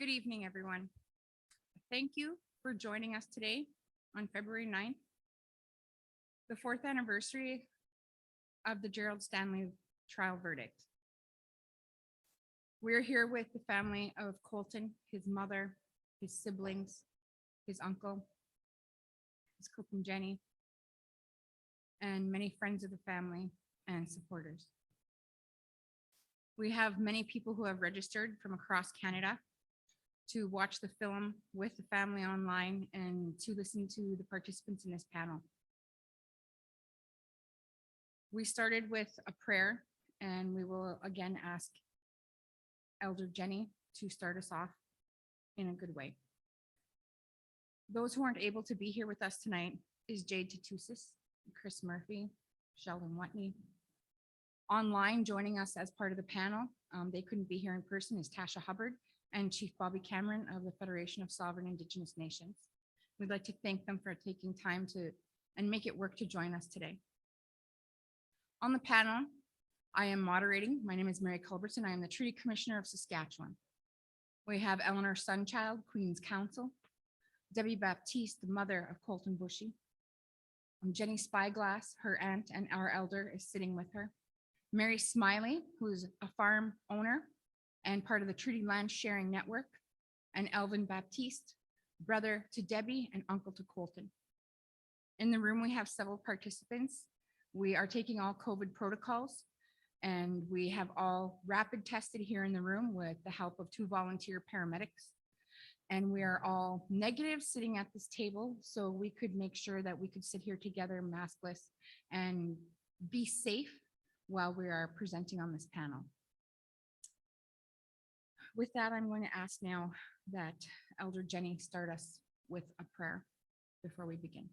Good evening, everyone. Thank you for joining us today on February 9th, the 4th anniversary of the Gerald Stanley trial verdict. We're here with the family of Colten, his mother, his siblings, his uncle, his cook and Jenny, and many friends of the family and supporters. We have many people who have registered from across Canada to watch the film with the family online and to listen to the participants in this panel. We started with a prayer, and we will again ask Elder Jenny to start us off in a good way. Those who aren't able to be here with us tonight is Jade Tatusis, Chris Murphy, Sheldon Watney. Online joining us as part of the panel, they couldn't be here in person, is Tasha Hubbard and Chief Bobby Cameron of the Federation of Sovereign Indigenous Nations. We'd like to thank them for taking time to and make it work to join us today. On the panel, I am moderating. My name is Mary Culbertson. I am the Treaty Commissioner of Saskatchewan. We have Eleanore Sunchild, Queen's Counsel, Debbie Baptiste, the mother of Colten Bushy. Jenny Spyglass, her aunt and our elder, is sitting with her. Mary Smilie, who's a farm owner and part of the Treaty Land Sharing Network, and Alvin Baptiste, brother to Debbie and uncle to Colten. In the room, we have several participants. We are taking all COVID protocols, and we have all rapid tested here in the room with the help of 2 volunteer paramedics. And we are all negative sitting at this table, so we could make sure that we could sit here together maskless and be safe while we are presenting on this panel. With that, I'm going to ask now that Elder Jenny start us with a prayer before we begin.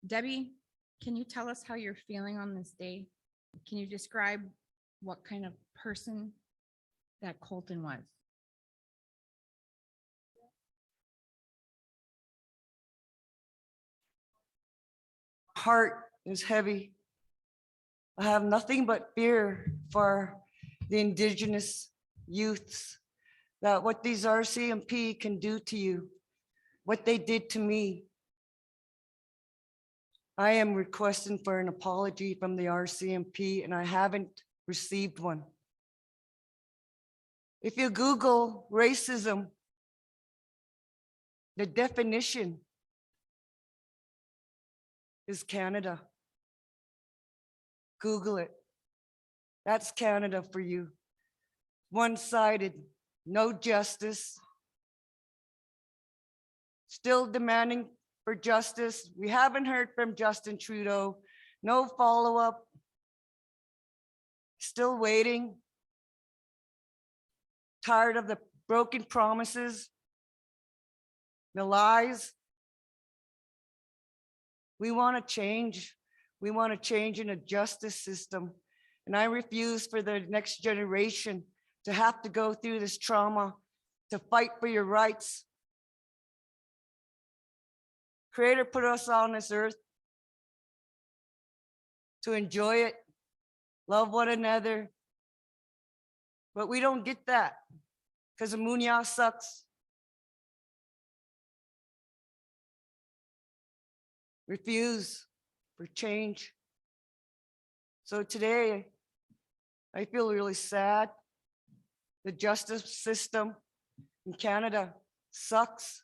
Debbie, can you tell us how you're feeling on this day? Can you describe what kind of person that Colten was? Heart is heavy. I have nothing but fear for the Indigenous youths that what these RCMP can do to you, what they did to me. I am requesting for an apology from the RCMP and I haven't received one. If you Google racism, the definition is Canada. Google it. That's Canada for you. One-sided, no justice. Still demanding for justice. We haven't heard from Justin Trudeau. No follow-up. Still waiting. Tired of the broken promises, the lies. We want to change. We want to change in a justice system. And I refuse for the next generation to have to go through this trauma, to fight for your rights. Creator put us on this earth to enjoy it, love one another. But we don't get that because Amunya sucks. Refuse for change. So today, I feel really sad. The justice system in Canada sucks.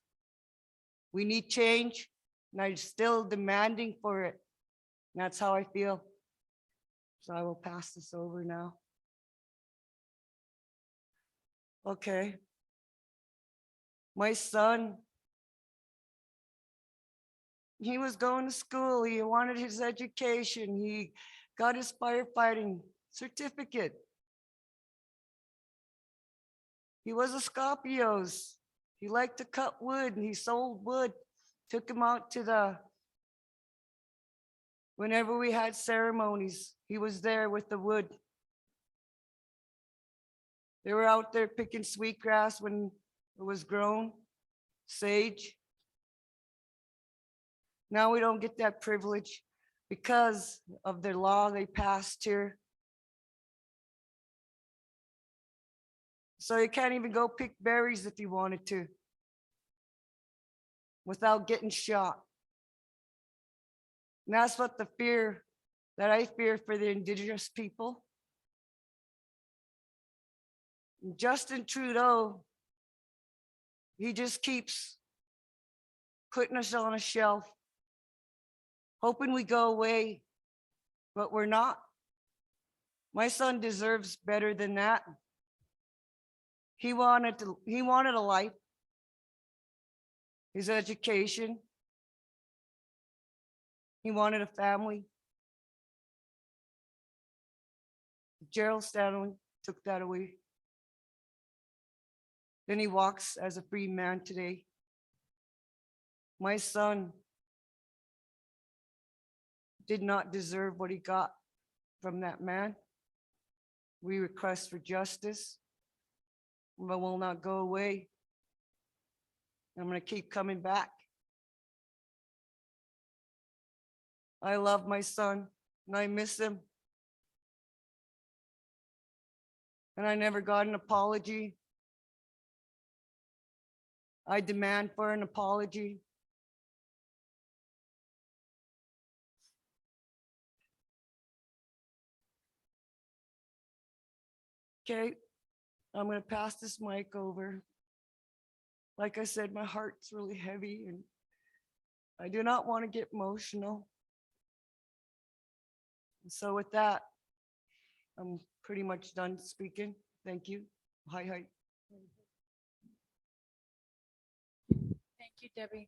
We need change, and I'm still demanding for it. And that's how I feel. So I will pass this over now. Okay. My son, he was going to school. He wanted his education. He got his firefighting certificate. He was a Scorpios. He liked to cut wood and he sold wood. Took him out to whenever we had ceremonies, he was there with the wood. They were out there picking sweetgrass when it was grown, sage. Now we don't get that privilege because of the law they passed here. So you can't even go pick berries if you wanted to without getting shot. And that's what the fear that I fear for the Indigenous people. And Justin Trudeau, he just keeps putting us on a shelf, hoping we go away, but we're not. My son deserves better than that. He wanted a life, his education. He wanted a family. Gerald Stanley took that away. Then he walks as a free man today. My son did not deserve what he got from that man. We request for justice, but will not go away. I'm going to keep coming back. I love my son and I miss him. And I never got an apology. I demand for an apology. Okay, I'm going to pass this mic over. Like I said, my heart's really heavy and I do not want to get emotional. So with that, I'm pretty much done speaking. Thank you. Hi, hi. Thank you, Debbie.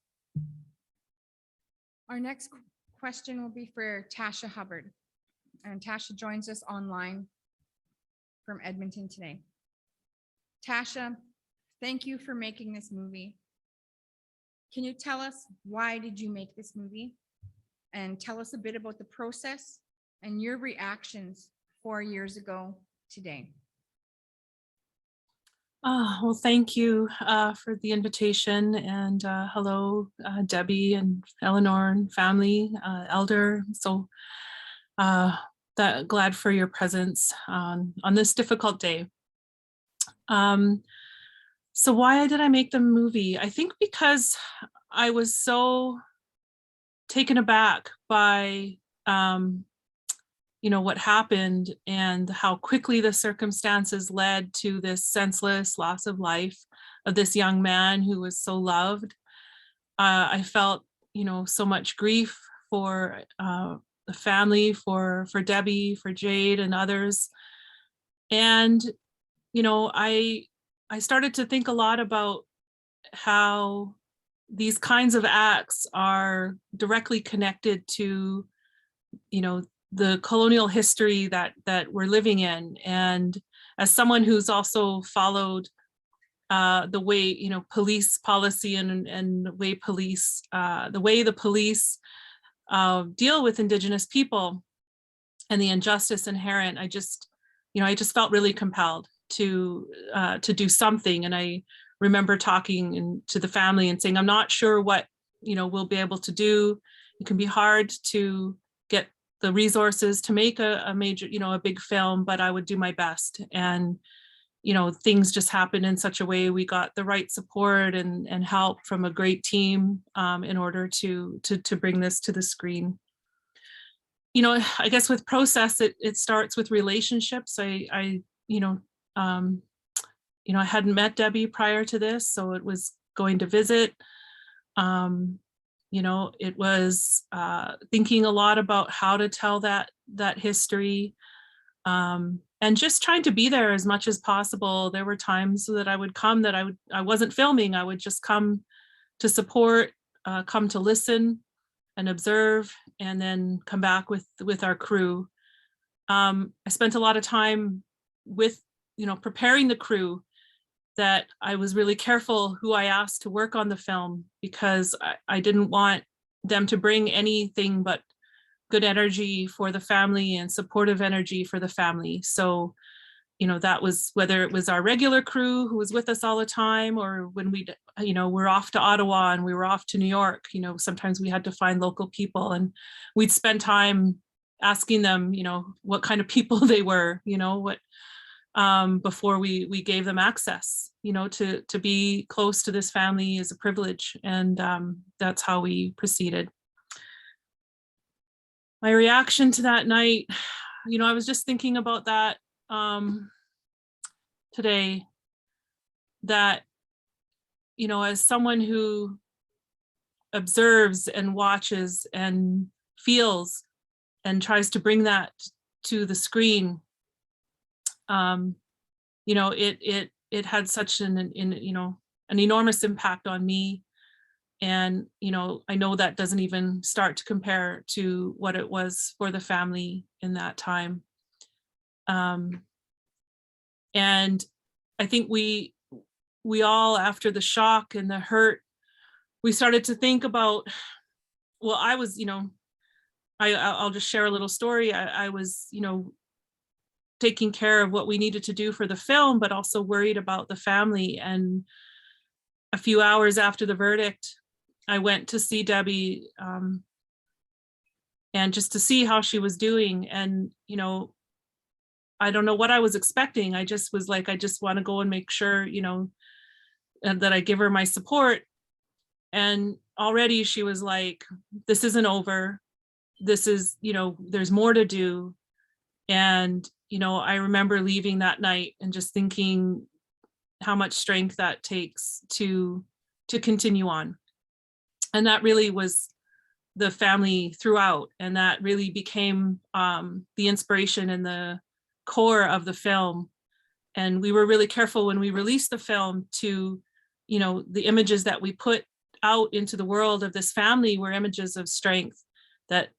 Our next question will be for Tasha Hubbard. And Tasha joins us online from Edmonton today. Tasha, thank you for making this movie. Can you tell us why did you make this movie? And tell us a bit about the process and your reactions 4 years ago today. Well, thank you for the invitation, and hello, Debbie and Eleanore and family, Elder. So glad for your presence on this difficult day. So why did I make the movie? I think because I was so taken aback by, what happened and how quickly the circumstances led to this senseless loss of life of this young man who was so loved. I felt, so much grief for the family, for Debbie, for Jade and others. And, I started to think a lot about how these kinds of acts are directly connected to, the colonial history that we're living in. And as someone who's also followed the way, police policy and the way the police deal with Indigenous people and the injustice inherent, I just felt really compelled to do something. And I remember talking to the family and saying, I'm not sure what, we'll be able to do. It can be hard to get the resources to make a major, a big film, but I would do my best. And, things just happened in such a way. We got the right support and help from a great team in order to bring this to the screen. I guess with process, it starts with relationships. I hadn't met Debbie prior to this, so it was going to visit. It was thinking a lot about how to tell that history, and just trying to be there as much as possible. There were times that I would come that I wasn't filming. I would just come to support, come to listen and observe, and then come back with our crew. I spent a lot of time with, preparing the crew, that I was really careful who I asked to work on the film, because I didn't want them to bring anything but good energy for the family and supportive energy for the family. So, that was whether it was our regular crew who was with us all the time, or when we're off to Ottawa and we were off to New York, sometimes we had to find local people, and we'd spend time asking them, what kind of people they were, before we gave them access, to be close to this family is a privilege. And that's how we proceeded. My reaction to that night, I was just thinking about that today, that, as someone who observes and watches and feels and tries to bring that to the screen, it had such an enormous impact on me. And, I know that doesn't even start to compare to what it was for the family in that time. And I think we all, after the shock and the hurt, we started to think about, well, I was, I'll just share a little story. I was, taking care of what we needed to do for the film, but also worried about the family. And a few hours after the verdict, I went to see Debbie, and just to see how she was doing. And, I don't know what I was expecting. I just was like, I just want to go and make sure, that I give her my support. And already she was like, this isn't over. This is, there's more to do. And, I remember leaving that night and just thinking how much strength that takes to continue on. And that really was the family throughout. And that really became the inspiration and the core of the film. And we were really careful when we released the film to, the images that we put out into the world of this family were images of strength, that,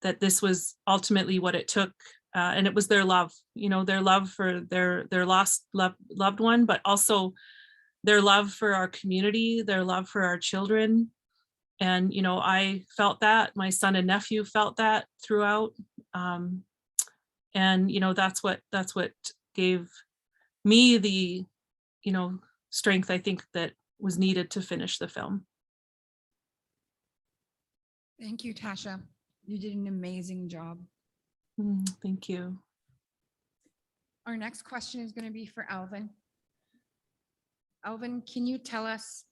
that this was ultimately what it took. And it was their love, their love for their lost loved one, but also their love for our community, their love for our children. And, I felt that, my son and nephew felt that throughout. And, that's what gave me the, strength, I think, that was needed to finish the film. Thank you, Tasha. You did an amazing job. Thank you. Our next question is going to be for Alvin. Alvin, can you tell us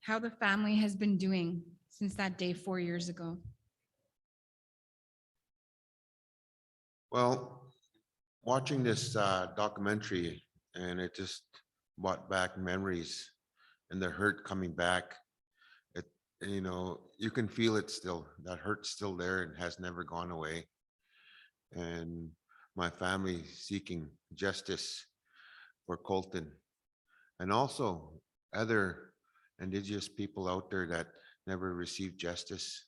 how the family has been doing since that day 4 years ago? Well, watching this documentary, and it just brought back memories and the hurt coming back. It, you can feel it still. That hurt's still there and has never gone away. And my family seeking justice for Colten, and also other Indigenous people out there that never received justice.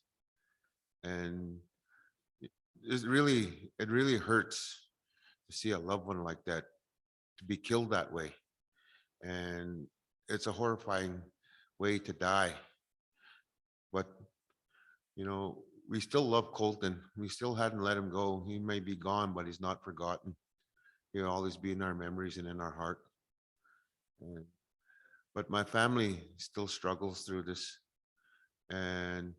And it really hurts to see a loved one like that to be killed that way. And it's a horrifying way to die. But, we still love Colten. We still hadn't let him go. He may be gone, but he's not forgotten. He'll always be in our memories and in our heart. But my family still struggles through this. And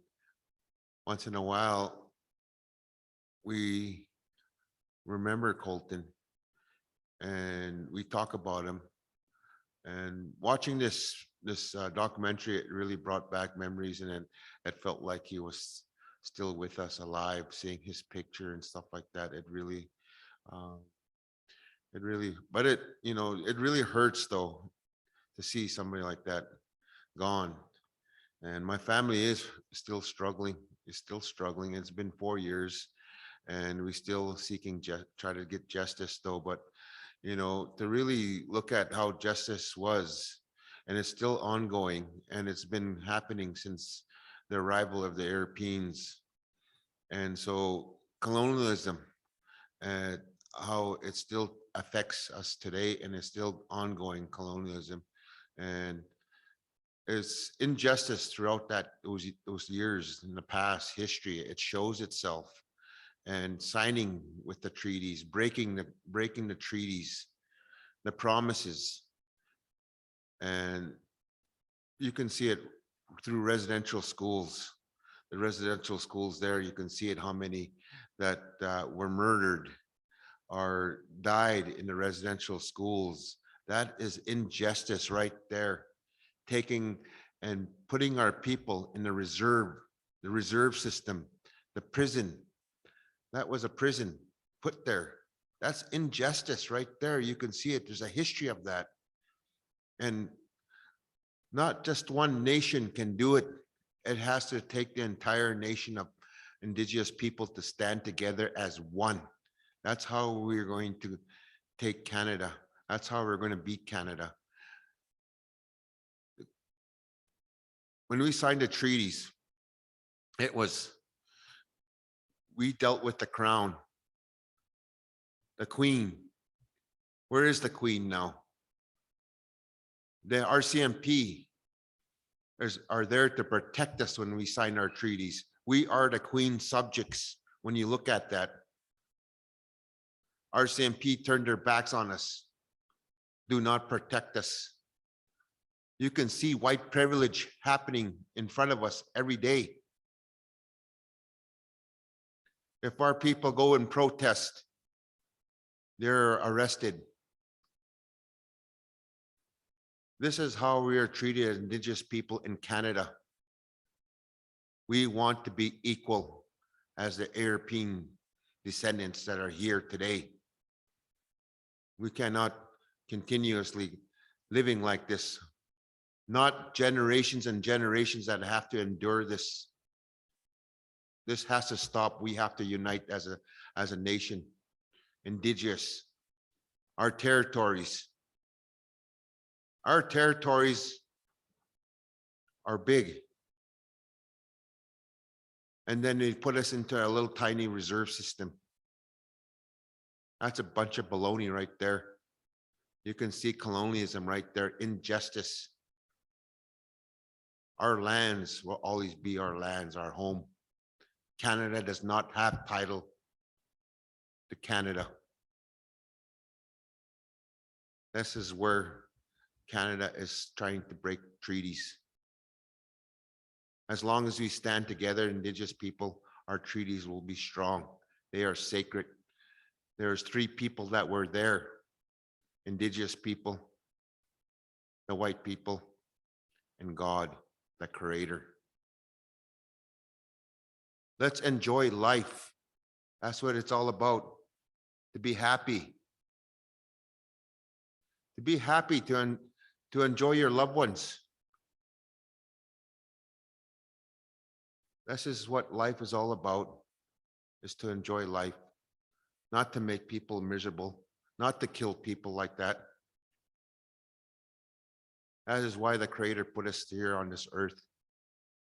once in a while, we remember Colten and we talk about him. And watching this documentary, it really brought back memories, and it felt like he was still with us, alive. Seeing his picture and stuff like that, it really hurts though to see somebody like that gone. And my family is still struggling. It's been 4 years, and we still seeking try to get justice though. But to really look at how justice was, and it's still ongoing, and it's been happening since the arrival of the Europeans. And so colonialism, and how it still affects us today, and it's still ongoing colonialism. And it's injustice throughout those years in the past history. It shows itself, and signing with the treaties, breaking the treaties, the promises. And you can see it through residential schools. The residential schools there, you can see it, how many that were murdered or died in the residential schools. That is injustice right there. Taking and putting our people in the reserve system, the prison. That was a prison put there. That's injustice right there. You can see it. There's a history of that. And not just one nation can do it. It has to take the entire nation of Indigenous people to stand together as one. That's how we're going to take Canada. That's how we're going to beat Canada. When we signed the treaties, we dealt with the crown, the queen. Where is the queen now? The RCMP are there to protect us when we sign our treaties. We are the queen's subjects when you look at that. RCMP turned their backs on us, do not protect us. You can see white privilege happening in front of us every day. If our people go and protest, they're arrested. This is how we are treated as Indigenous people in Canada. We want to be equal as the European descendants that are here today. We cannot continuously living like this. Not generations and generations that have to endure this. This has to stop. We have to unite as a nation. Indigenous. Our territories are big. And then they put us into a little tiny reserve system. That's a bunch of baloney right there. You can see colonialism right there, injustice. Our lands will always be our lands, our home. Canada does not have title to Canada. This is where Canada is trying to break treaties. As long as we stand together, Indigenous people, our treaties will be strong. They are sacred. There's 3 people that were there, Indigenous people. the white people, and God, the Creator. Let's enjoy life. That's what it's all about. To be happy. To be happy, to enjoy your loved ones. This is what life is all about, is to enjoy life, not to make people miserable, not to kill people like that. That is why the Creator put us here on this earth,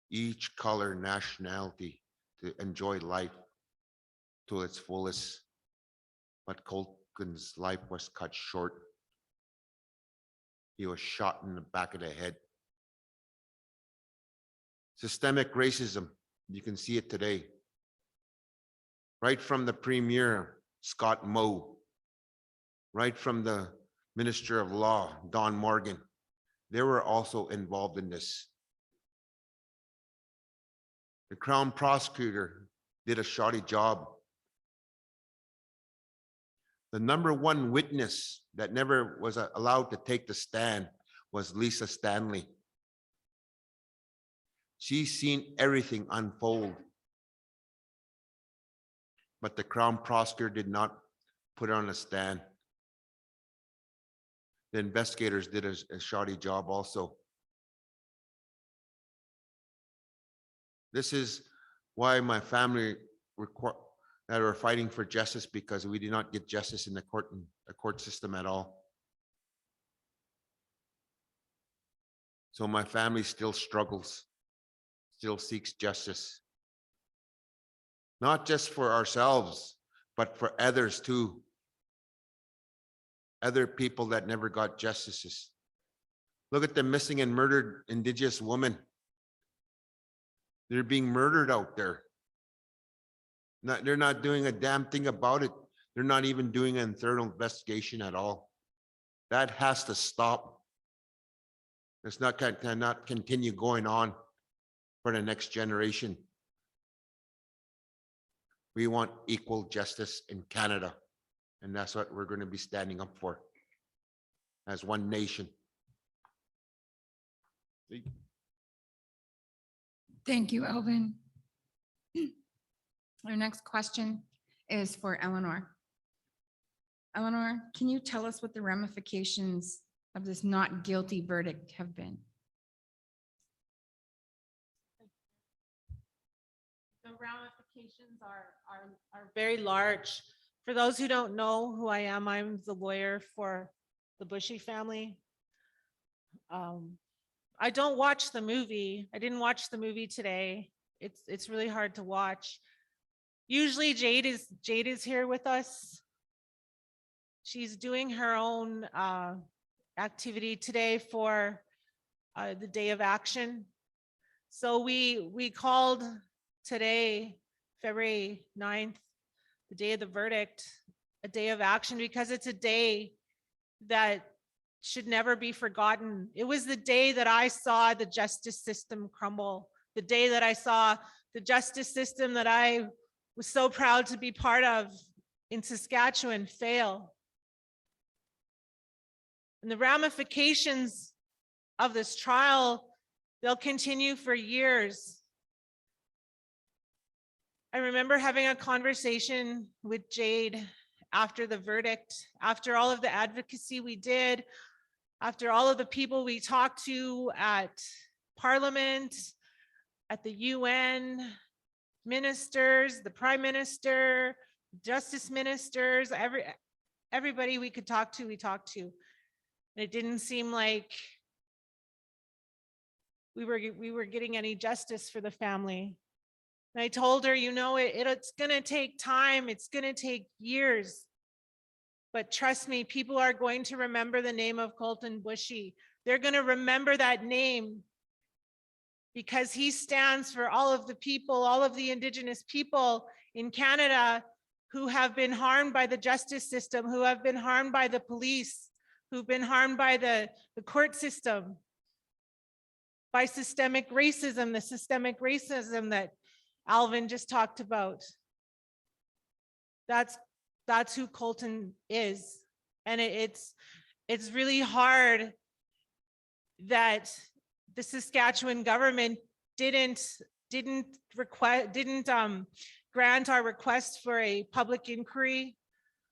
each color, nationality, to enjoy life to its fullest. But Colten's life was cut short. He was shot in the back of the head. Systemic racism, you can see it today. Right from the Premier, Scott Moe, right from the Minister of Law, Don Morgan, they were also involved in this. The Crown Prosecutor did a shoddy job. The number one witness that never was allowed to take the stand was Lisa Stanley. She's seen everything unfold. But the Crown Prosecutor did not put her on a stand. The investigators did a shoddy job also. This is why my family that are fighting for justice, because we did not get justice in the court system at all. So my family still struggles, still seeks justice. Not just for ourselves, but for others too. Other people that never got justices. Look at the missing and murdered Indigenous women. They're being murdered out there. They're not doing a damn thing about it. They're not even doing an internal investigation at all. That has to stop. It's not cannot continue going on for the next generation. We want equal justice in Canada, and that's what we're going to be standing up for as one nation. Thank you, Alvin. Our next question is for Eleanor. Eleanor, can you tell us what the ramifications of this not guilty verdict have been? The ramifications are very large. For those who don't know who I am, I'm the lawyer for the Bushy family. I don't watch the movie. I didn't watch the movie today. It's really hard to watch. Usually Jade is here with us. She's doing her own activity today for the day of action. So we called today, February 9th, the day of the verdict, a day of action, because it's a day that should never be forgotten. It was the day that I saw the justice system crumble, the day that I saw the justice system that I was so proud to be part of in Saskatchewan fail. And the ramifications of this trial, they'll continue for years. I remember having a conversation with Jade after the verdict, after all of the advocacy we did, after all of the people we talked to at Parliament, at the UN, ministers, the Prime Minister, justice ministers, everybody we could talk to, we talked to. And it didn't seem like we were getting any justice for the family. And I told her, you know, it's gonna take time, it's gonna take years. But trust me, people are going to remember the name of Colten Bushy. They're gonna remember that name because he stands for all of the people, all of the Indigenous people in Canada who have been harmed by the justice system, who have been harmed by the police, who've been harmed by the court system, by systemic racism, the systemic racism that Alvin just talked about. That's who Colten is. And it's really hard that the Saskatchewan government didn't grant our request for a public inquiry.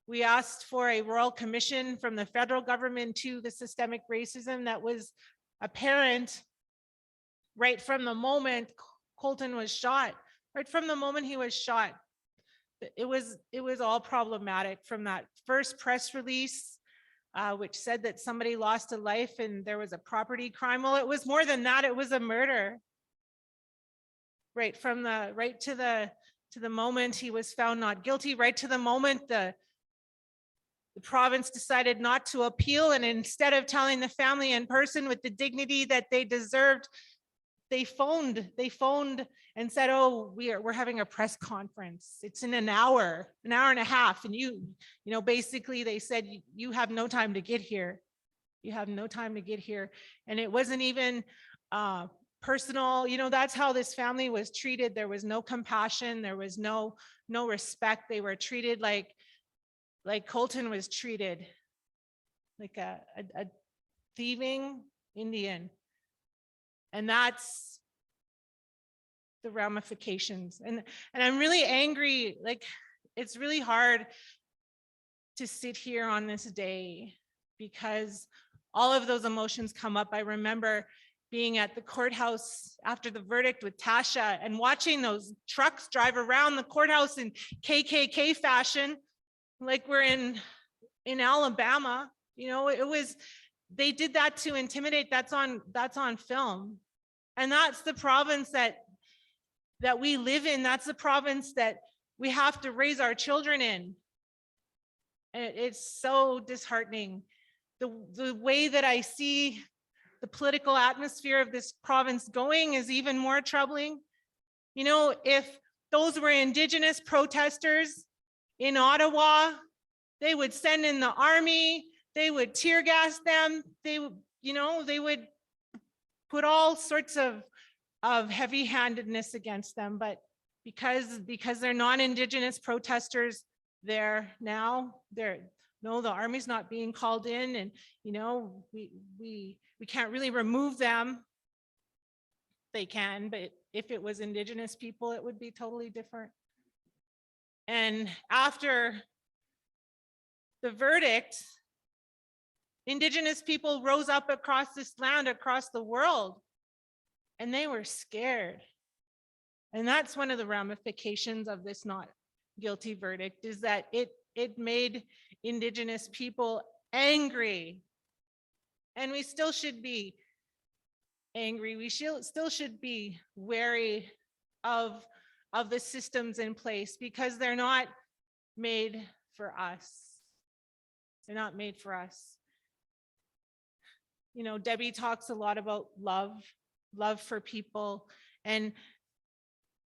We asked for a royal commission from the federal government to the systemic racism that was apparent right from the moment Colten was shot. Right from the moment he was shot, it was all problematic. From that first press release, which said that somebody lost a life and there was a property crime. Well, it was more than that. It was a murder. Right to the moment he was found not guilty, right to the moment the province decided not to appeal, and instead of telling the family in person with the dignity that they deserved, they phoned and said, oh, we're having a press conference. It's in an hour and a half. And you know, basically they said, you have no time to get here. You have no time to get here. And it wasn't even personal. You know, that's how this family was treated. There was no compassion. There was no respect. They were treated like Colten was treated, like a thieving Indian. And that's the ramifications. And I'm really angry. Like, it's really hard to sit here on this day because all of those emotions come up. I remember being at the courthouse after the verdict with Tasha and watching those trucks drive around the courthouse in KKK fashion, like we're in Alabama. You know, they did that to intimidate. That's on film. And that's the province that we live in. That's the province that we have to raise our children in. And it's so disheartening. The way that I see the political atmosphere of this province going is even more troubling. You know, if those were Indigenous protesters in Ottawa, they would send in the army, they would tear gas them, they would put all sorts of heavy-handedness against them. But because they're non-Indigenous protesters, the army's not being called in, and you know, we can't really remove them. They can, but if it was Indigenous people, it would be totally different. And after the verdict, Indigenous people rose up across this land, across the world, and they were scared. And that's one of the ramifications of this not guilty verdict, is that it made Indigenous people angry. And we still should be angry. We still should be wary of the systems in place, because they're not made for us. They're not made for us. You know, Debbie talks a lot about love for people, and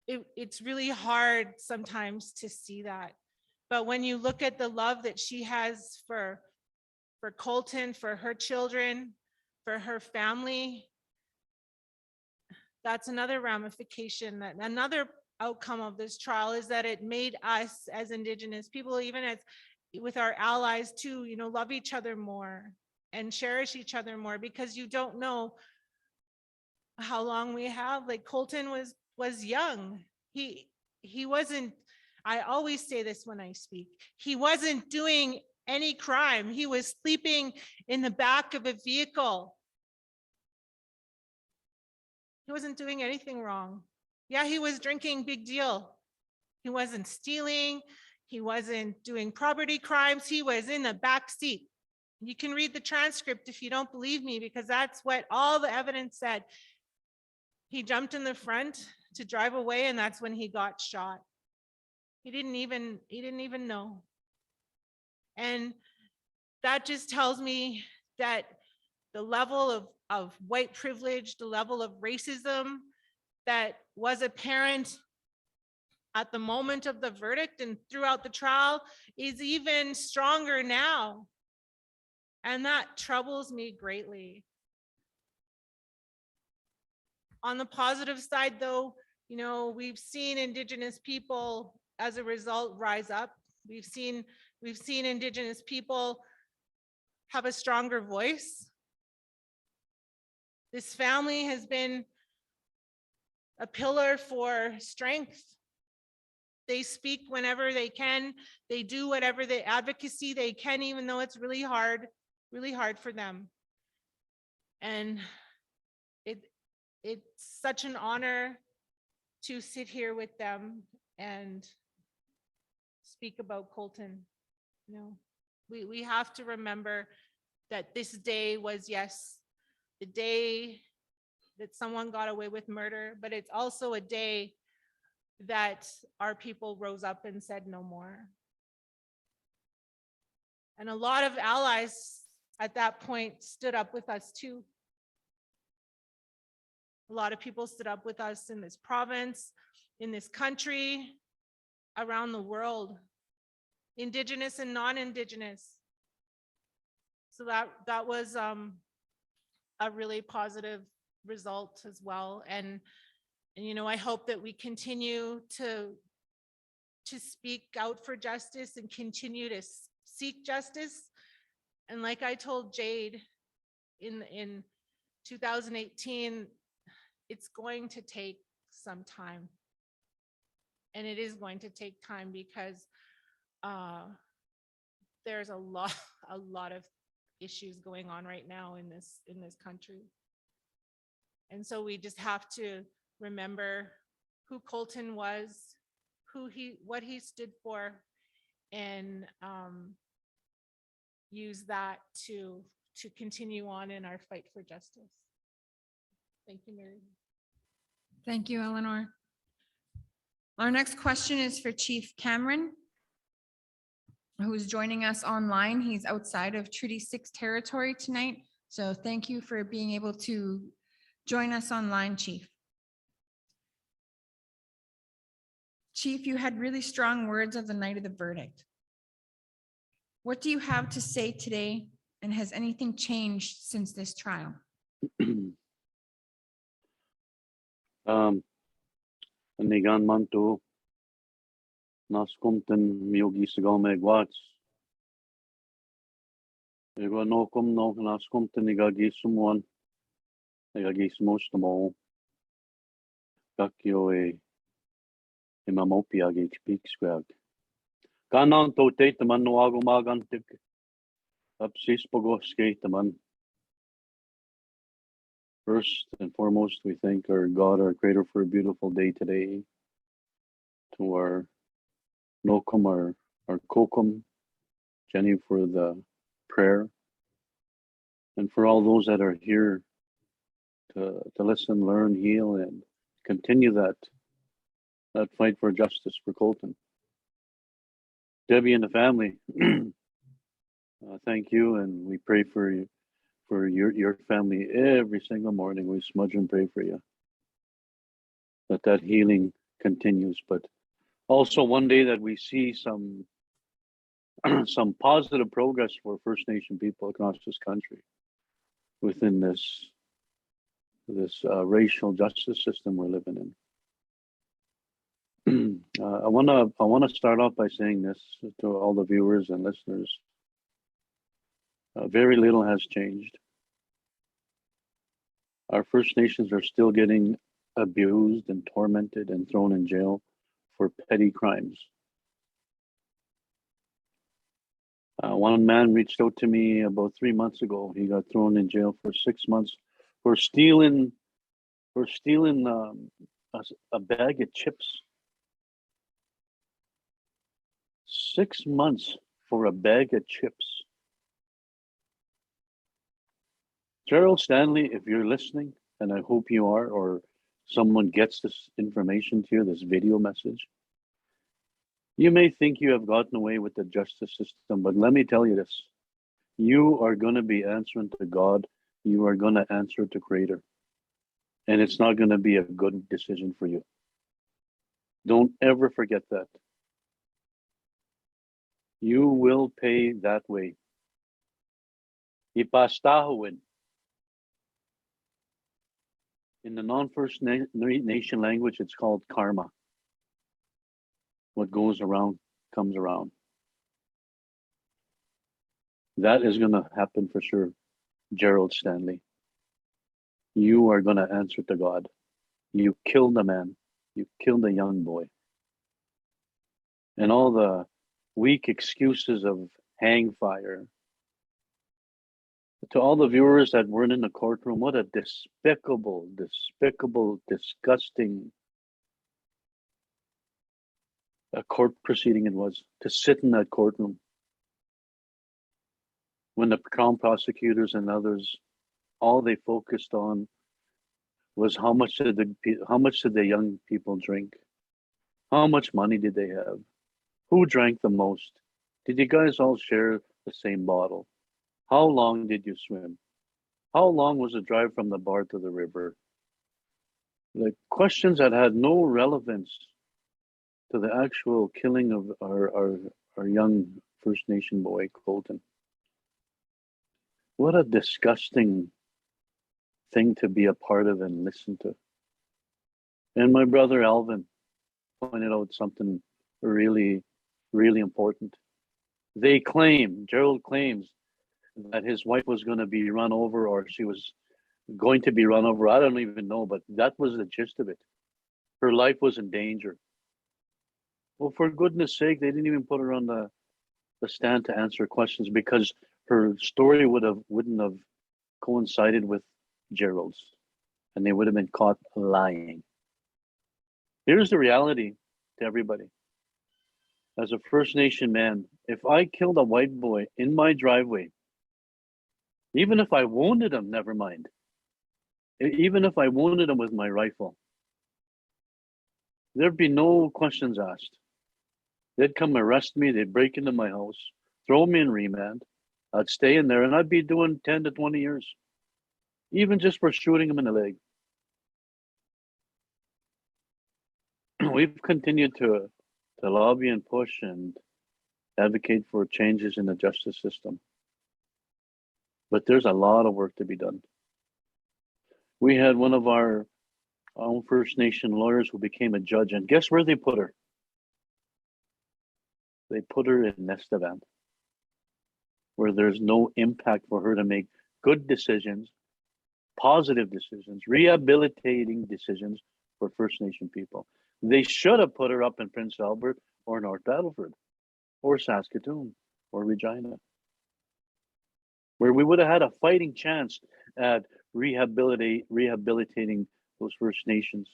it's really hard sometimes to see that. But when you look at the love that she has for Colten, for her children, for her family, that's another ramification, that another outcome of this trial is that it made us as Indigenous people, even as with our allies too, you know, love each other more and cherish each other more, because you don't know how long we have. Like Colten was young. He wasn't, I always say this when I speak, he wasn't doing any crime. He was sleeping in the back of a vehicle. He wasn't doing anything wrong. Yeah, he was drinking, big deal. He wasn't stealing. He wasn't doing property crimes. He was in the back seat. You can read the transcript if you don't believe me, because that's what all the evidence said. He jumped in the front to drive away, and that's when he got shot. He didn't even know. And that just tells me that the level of white privilege, the level of racism that was apparent at the moment of the verdict and throughout the trial is even stronger now. And that troubles me greatly. On the positive side, though, you know, we've seen Indigenous people as a result rise up. We've seen Indigenous people have a stronger voice. This family has been a pillar for strength. They speak whenever they can. They do whatever the advocacy they can, even though it's really hard for them. And it's such an honor to sit here with them and speak about Colten. You know, we have to remember that this day was, yes, the day that someone got away with murder, but it's also a day that our people rose up and said no more. And a lot of allies at that point stood up with us too. A lot of people stood up with us in this province, in this country, around the world, Indigenous and non-Indigenous. So that was a really positive result as well. And you know, I hope that we continue to speak out for justice and continue to seek justice. And like I told Jade in 2018, it's going to take some time. And it is going to take time because there's a lot of issues going on right now in this country. And so we just have to remember who Colten was, what he stood for, and use that to continue on in our fight for justice. Thank you, Mary. Thank you, Eleanor. Our next question is for Chief Cameron, who's joining us online. He's outside of Treaty 6 territory tonight. So thank you for being able to join us online, Chief. Chief, you had really strong words of the night of the verdict. What do you have to say today, and has anything changed since this trial? Nigan mantu nas Colten miogi sigal megwats. Ego no kom no nas Colten igagi sumuan. Igagi sumostamo. Kakio imamopi agi speak squad. Kanan to tate man no ago magantik. Upsis pogo skate man. First and foremost, we thank our God, our Creator, for a beautiful day today. To our Nokum, our Kokum, Jenny for the prayer, and for all those that are here to listen, learn, heal, and continue that fight for justice for Colten. Debbie and the family, thank you, and we pray for you. For your family every single morning. We smudge and pray for you that healing continues, but also one day that we see some positive progress for First Nation people across this country within this racial justice system we're living in. I want to start off by saying this to all the viewers and listeners. Very little has changed. Our First Nations are still getting abused and tormented and thrown in jail for petty crimes. One man reached out to me about 3 months ago. He got thrown in jail for 6 months for stealing a bag of chips. 6 months for a bag of chips. Gerald Stanley, if you're listening, and I hope you are, or someone gets this information to you, this video message, you may think you have gotten away with the justice system, but let me tell you this. You are going to be answering to God. You are going to answer to Creator. And it's not going to be a good decision for you. Don't ever forget that. You will pay that way. Ipastahuin. In the non-First Nation language, it's called karma. What goes around comes around. That is going to happen for sure, Gerald Stanley. you are going to answer to God. You killed the man. You killed a young boy. And all the weak excuses of hang fire. To all the viewers that weren't in the courtroom, what a despicable, disgusting a court proceeding it was to sit in that courtroom when the Crown prosecutors and others, all they focused on was how much did the young people drink? How much money did they have? Who drank the most? Did you guys all share the same bottle? How long did you swim? How long was the drive from the bar to the river? The questions that had no relevance to the actual killing of our young First Nation boy, Colten. What a disgusting thing to be a part of and listen to. And my brother Alvin pointed out something really, really important. Gerald claims that his wife was going to be run over, or she was going to be run over. I don't even know, but that was the gist of it. Her life was in danger. Well, for goodness sake, they didn't even put her on the stand to answer questions because her story wouldn't have coincided with Gerald's, and they would have been caught lying. Here's the reality to everybody. As a First Nation man, if I killed a white boy in my driveway, even if I wounded him, never mind. Even if I wounded him with my rifle, there'd be no questions asked. They'd come arrest me, they'd break into my house, throw me in remand. I'd stay in there and I'd be doing 10 to 20 years, even just for shooting him in the leg. We've continued to lobby and push and advocate for changes in the justice system. But there's a lot of work to be done. We had one of our own First Nation lawyers who became a judge, and guess where they put her? They put her in Nestavan, where there's no impact for her to make good decisions, positive decisions, rehabilitating decisions for First Nation people. They should have put her up in Prince Albert or North Battleford or Saskatoon or Regina, where we would have had a fighting chance at rehabilitating those First Nations.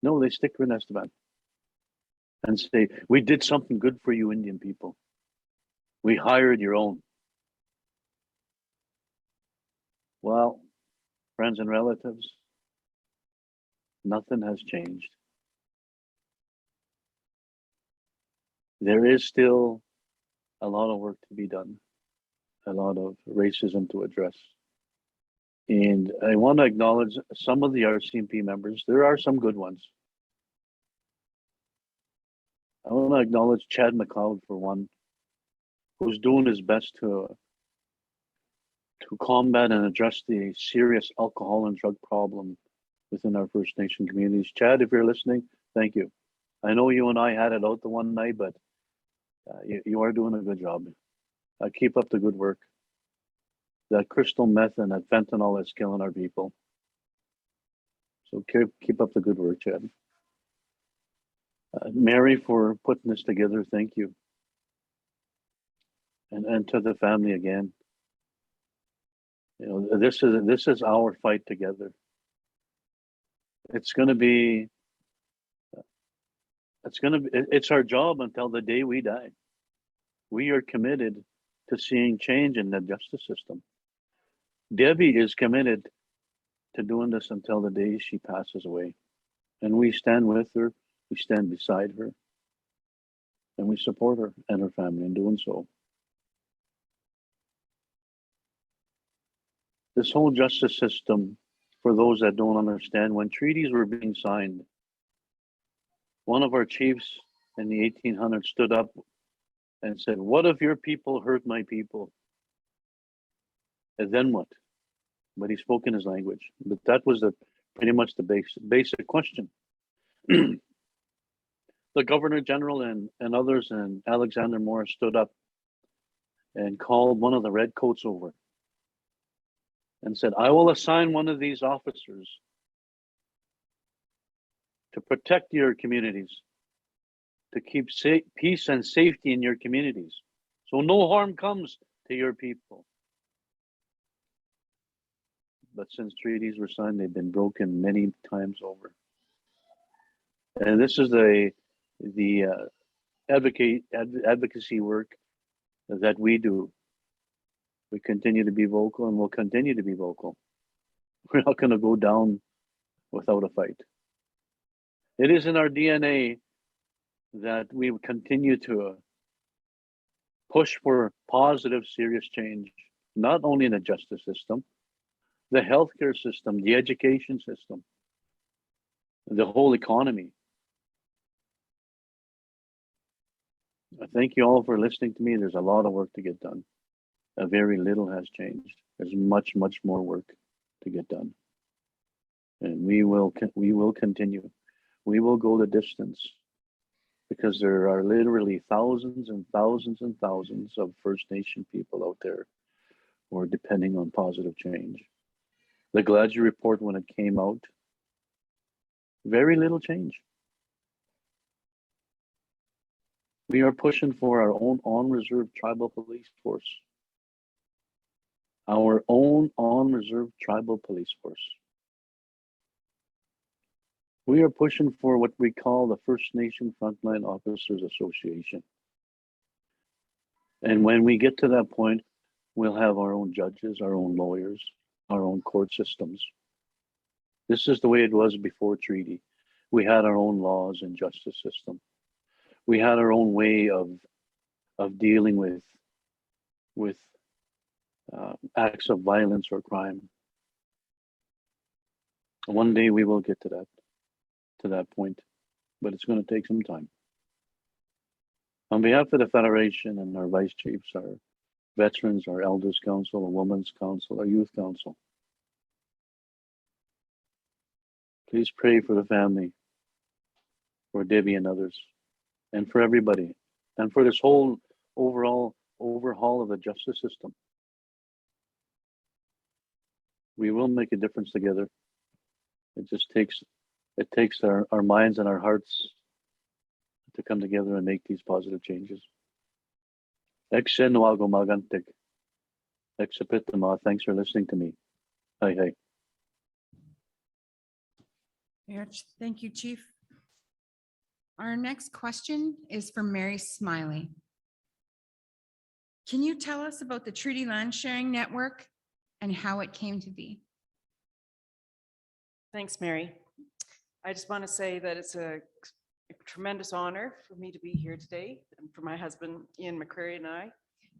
No, they stick her in Estevan and say, we did something good for you Indian people. We hired your own. Well, friends and relatives, nothing has changed. There is still a lot of work to be done, a lot of racism to address. And I want to acknowledge some of the RCMP members. There are some good ones. I want to acknowledge Chad McLeod for one, who's doing his best to combat and address the serious alcohol and drug problem within our First Nation communities. Chad, if you're listening, thank you. I know you and I had it out the one night, but you are doing a good job. Keep up the good work. That crystal meth and that fentanyl is killing our people. So keep up the good work, Chad. Mary, for putting this together, thank you. And to the family again. You know, this is our fight together. It's our job until the day we die. We are committed to seeing change in the justice system. Debbie is committed to doing this until the day she passes away. And we stand with her, we stand beside her, and we support her and her family in doing so. This whole justice system, for those that don't understand, when treaties were being signed, one of our chiefs in the 1800s stood up and said, what if your people hurt my people? And then what? But he spoke in his language. But that was pretty much the basic question. The Governor General and others and Alexander Morris stood up and called one of the redcoats over and said, I will assign one of these officers to protect your communities, to keep peace and safety in your communities, so no harm comes to your people. But since treaties were signed, they've been broken many times over. And this is the advocacy work that we do. We continue to be vocal, and we'll continue to be vocal. We're not going to go down without a fight. It is in our DNA that we continue to push for positive, serious change, not only in the justice system, the healthcare system, the education system, the whole economy. I thank you all for listening to me. There's a lot of work to get done. Very little has changed. There's much, much more work to get done. And we will continue. We will go the distance, because there are literally thousands and thousands and thousands of First Nation people out there who are depending on positive change. The Gladue report, when it came out, very little change. We are pushing for our own on-reserve tribal police force. Our own on-reserve tribal police force. We are pushing for what we call the First Nation Frontline Officers Association. And when we get to that point, we'll have our own judges, our own lawyers, our own court systems. This is the way it was before treaty. We had our own laws and justice system. We had our own way of dealing with acts of violence or crime. One day we will get to that point, but it's going to take some time. On behalf of the Federation and our vice chiefs, our veterans, our elders council, our women's council, our youth council, please pray for the family, for Debbie and others, and for everybody, and for this whole overall overhaul of the justice system. We will make a difference together. It just takes our minds and our hearts to come together and make these positive changes. Thanks for listening to me. Hi. Thank you, Chief. Our next question is for Mary Smilie. Can you tell us about the Treaty Land Sharing Network and how it came to be? Thanks, Mary. I just want to say that it's a tremendous honor for me to be here today, and for my husband, Ian McCreary, and I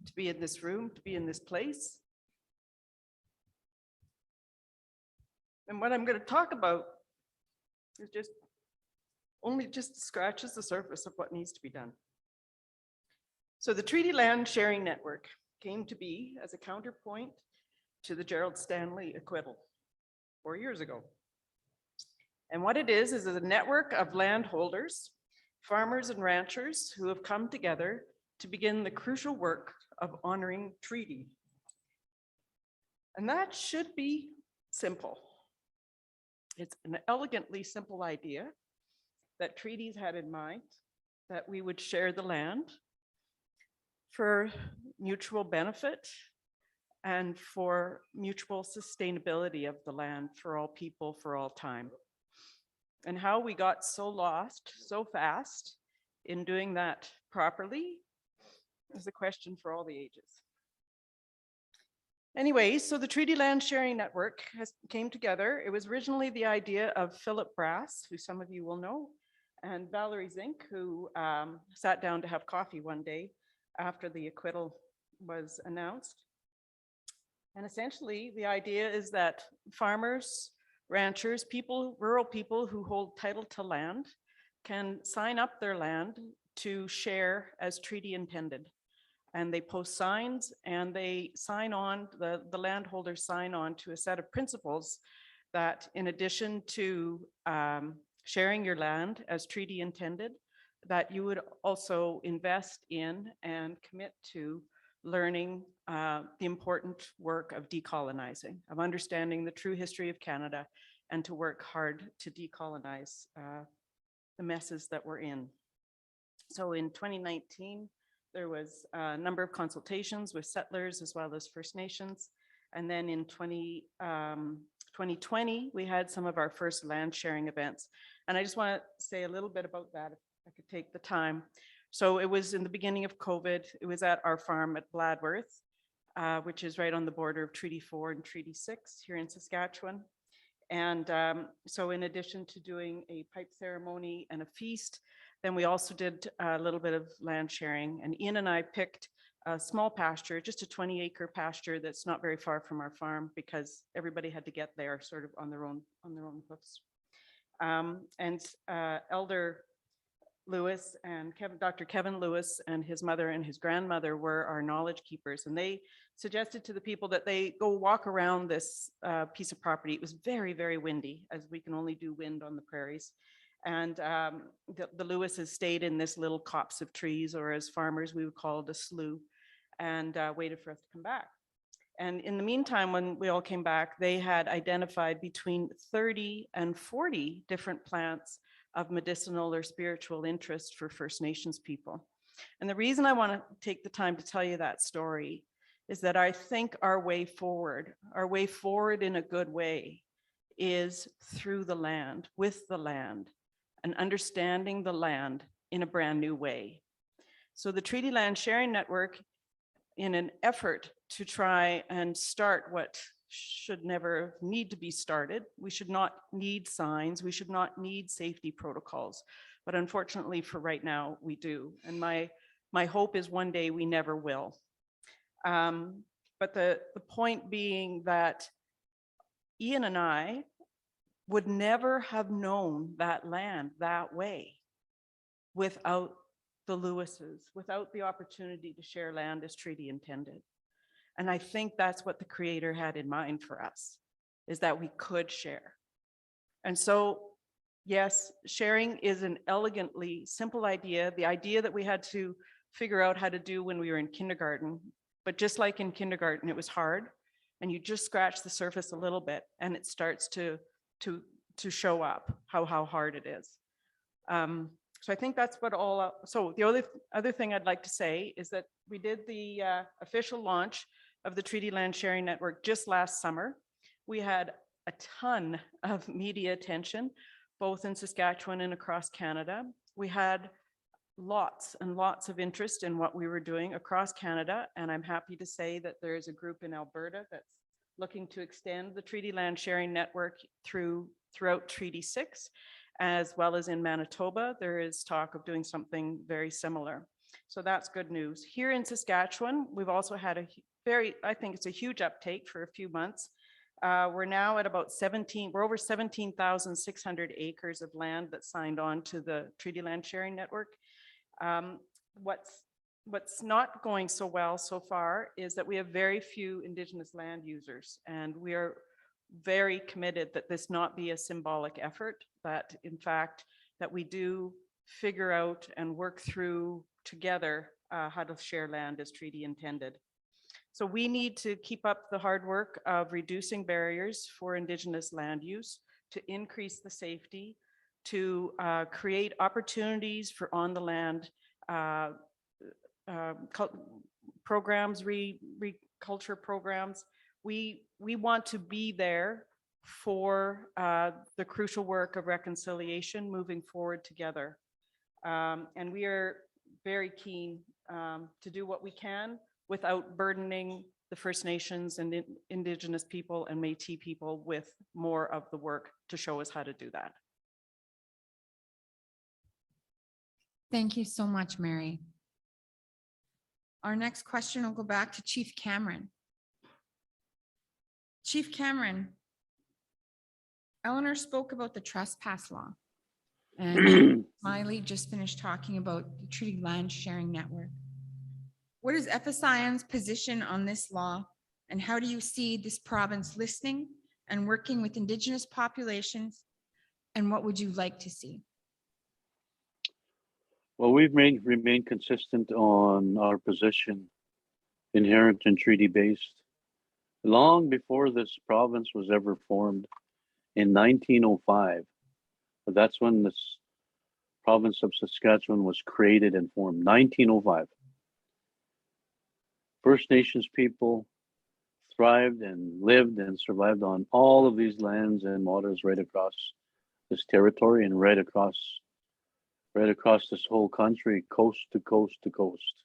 to be in this room, to be in this place. And what I'm going to talk about is just scratches the surface of what needs to be done. So the Treaty Land Sharing Network came to be as a counterpoint to the Gerald Stanley acquittal 4 years ago. And what it is a network of landholders, farmers and ranchers who have come together to begin the crucial work of honoring treaty. And that should be simple. It's an elegantly simple idea that treaties had in mind, that we would share the land for mutual benefit and for mutual sustainability of the land for all people, for all time. And how we got so lost so fast in doing that properly is a question for all the ages. Anyway, so the Treaty Land Sharing Network came together. It was originally the idea of Philip Brass, who some of you will know, and Valerie Zink, who sat down to have coffee one day after the acquittal was announced. And essentially, the idea is that farmers, ranchers, rural people who hold title to land can sign up their land to share as treaty intended. And they post signs and they sign on, the landholders sign on to a set of principles that, in addition to sharing your land as treaty intended, that you would also invest in and commit to learning the important work of decolonizing, of understanding the true history of Canada, and to work hard to decolonize the messes that we're in. So in 2019, there was a number of consultations with settlers as well as First Nations. And then in 2020, we had some of our first land sharing events. And I just want to say a little bit about that, if I could take the time. So it was in the beginning of COVID. It was at our farm at Bladworth, which is right on the border of Treaty 4 and Treaty 6 here in Saskatchewan. And so in addition to doing a pipe ceremony and a feast, then we also did a little bit of land sharing. And Ian and I picked a small pasture, just a 20-acre pasture that's not very far from our farm, because everybody had to get there sort of on their own hoofs. Elder Lewis and Dr. Kevin Lewis and his mother and his grandmother were our knowledge keepers, and they suggested to the people that they go walk around this piece of property. It was very, very windy, as we can only do wind on the prairies. And the Lewises stayed in this little copse of trees, or as farmers, we would call it a slough, and waited for us to come back. And in the meantime, when we all came back, they had identified between 30 and 40 different plants of medicinal or spiritual interest for First Nations people. And the reason I want to take the time to tell you that story is that I think our way forward in a good way, is through the land, with the land, and understanding the land in a brand new way. So the Treaty Land Sharing Network, in an effort to try and start what should never need to be started. We should not need signs. We should not need safety protocols. But unfortunately for right now, we do. And my hope is one day we never will. But the point being that Ian and I would never have known that land that way without the Lewises, without the opportunity to share land as treaty intended. And I think that's what the Creator had in mind for us, is that we could share. And so, yes, sharing is an elegantly simple idea, the idea that we had to figure out how to do when we were in kindergarten. But just like in kindergarten, it was hard, and you just scratch the surface a little bit, and it starts to show up how hard it is. So I think that's what all, so the other thing I'd like to say is that we did the official launch of the Treaty Land Sharing Network just last summer. We had a ton of media attention, both in Saskatchewan and across Canada. We had lots and lots of interest in what we were doing across Canada. And I'm happy to say that there is a group in Alberta that's looking to extend the Treaty Land Sharing Network throughout Treaty 6. As well as in Manitoba, there is talk of doing something very similar. So that's good news. Here in Saskatchewan, we've also had I think it's a huge uptake for a few months. We're now at about we're over 17,600 acres of land that signed on to the Treaty Land Sharing Network. What's not going so well so far is that we have very few Indigenous land users, and we are very committed that this not be a symbolic effort, that in fact, that we do figure out and work through together how to share land as treaty intended. So we need to keep up the hard work of reducing barriers for Indigenous land use, to increase the safety, to create opportunities for on the land programs, culture programs. We want to be there for the crucial work of reconciliation moving forward together. And we are very keen to do what we can without burdening the First Nations and Indigenous people and Métis people with more of the work to show us how to do that. Thank you so much, Mary. Our next question will go back to Chief Cameron. Chief Cameron, Eleanor spoke about the trespass law, and Smilie just finished talking about the Treaty Land Sharing Network. What is FSIN's position on this law, and how do you see this province listening and working with Indigenous populations, and what would you like to see? Well, we've remained consistent on our position inherent and treaty-based. Long before this province was ever formed in 1905, that's when this province of Saskatchewan was created and formed, 1905. First Nations people thrived and lived and survived on all of these lands and waters right across this territory and right across this whole country, coast to coast to coast.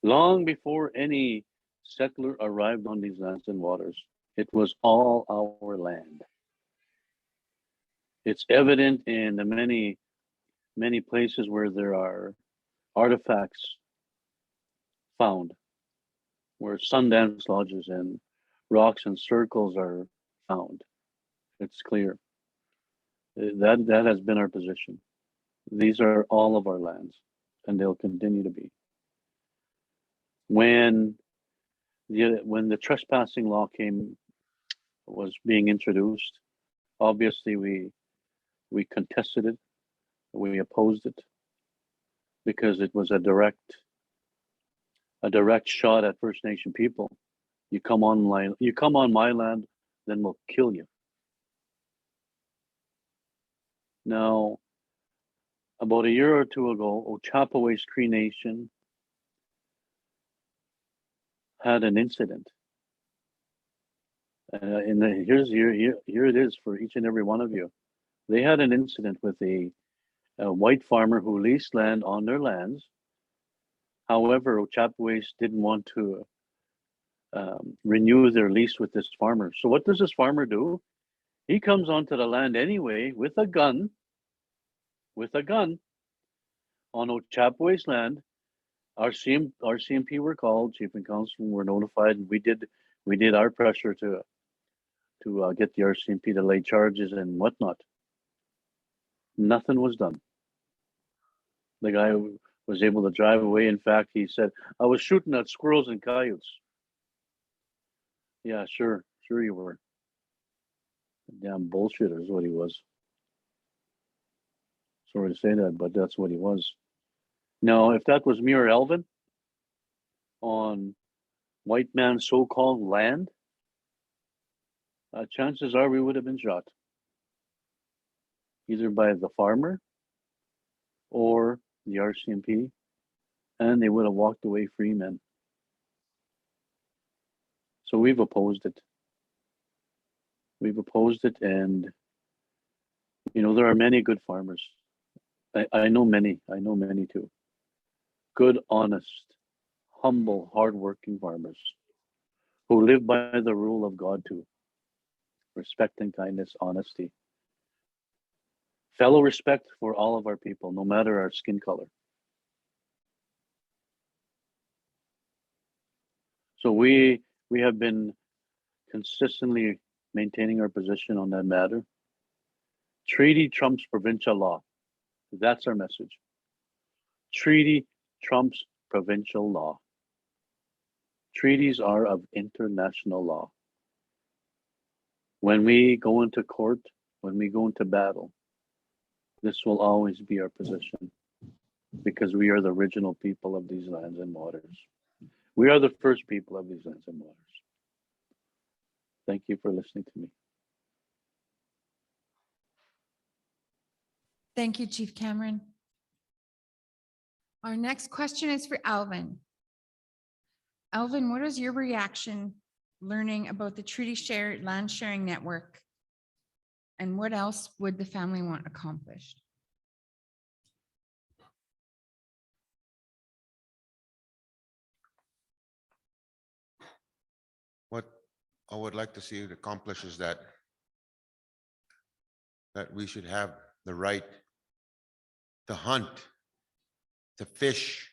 Long before any settler arrived on these lands and waters, it was all our land. It's evident in the many places where there are artifacts found, where Sundance lodges and rocks and circles are found. It's clear. That has been our position. These are all of our lands, and they'll continue to be. When the trespassing law was being introduced, obviously we contested it, we opposed it, because it was a direct shot at First Nation people. You come on my land, then we'll kill you. Now, about a year or two ago, Ochapowace Cree Nation had an incident. Here it is for each and every one of you. They had an incident with a white farmer who leased land on their lands. However, Ochapowace didn't want to renew their lease with this farmer. So what does this farmer do? He comes onto the land anyway with a gun on Ochapowace land. Our CMP were called, Chief and Council were notified, and we did our pressure to get the RCMP to lay charges and whatnot. Nothing was done. The guy was able to drive away. In fact, he said, "I was shooting at squirrels and coyotes." Yeah, sure you were. Damn bullshitter is what he was. Sorry to say that, but that's what he was. Now, if that was me or Alvin on white man's so-called land, chances are we would have been shot, either by the farmer or the RCMP, and they would have walked away free men. So we've opposed it. And there are many good farmers. I know many too. Good, honest, humble, hardworking farmers who live by the rule of God too. Respect and kindness, honesty. Fellow respect for all of our people, no matter our skin color. So we have been consistently maintaining our position on that matter. Treaty trumps provincial law. That's our message. Treaty trumps provincial law. Treaties are of international law. When we go into court, when we go into battle, this will always be our position, because we are the original people of these lands and waters. We are the first people of these lands and waters. Thank you for listening to me. Thank you, Chief Cameron. Our next question is for Alvin. Alvin, what is your reaction learning about the treaty land sharing network? And what else would the family want accomplished? What I would like to see it accomplish is that we should have the right to hunt, to fish,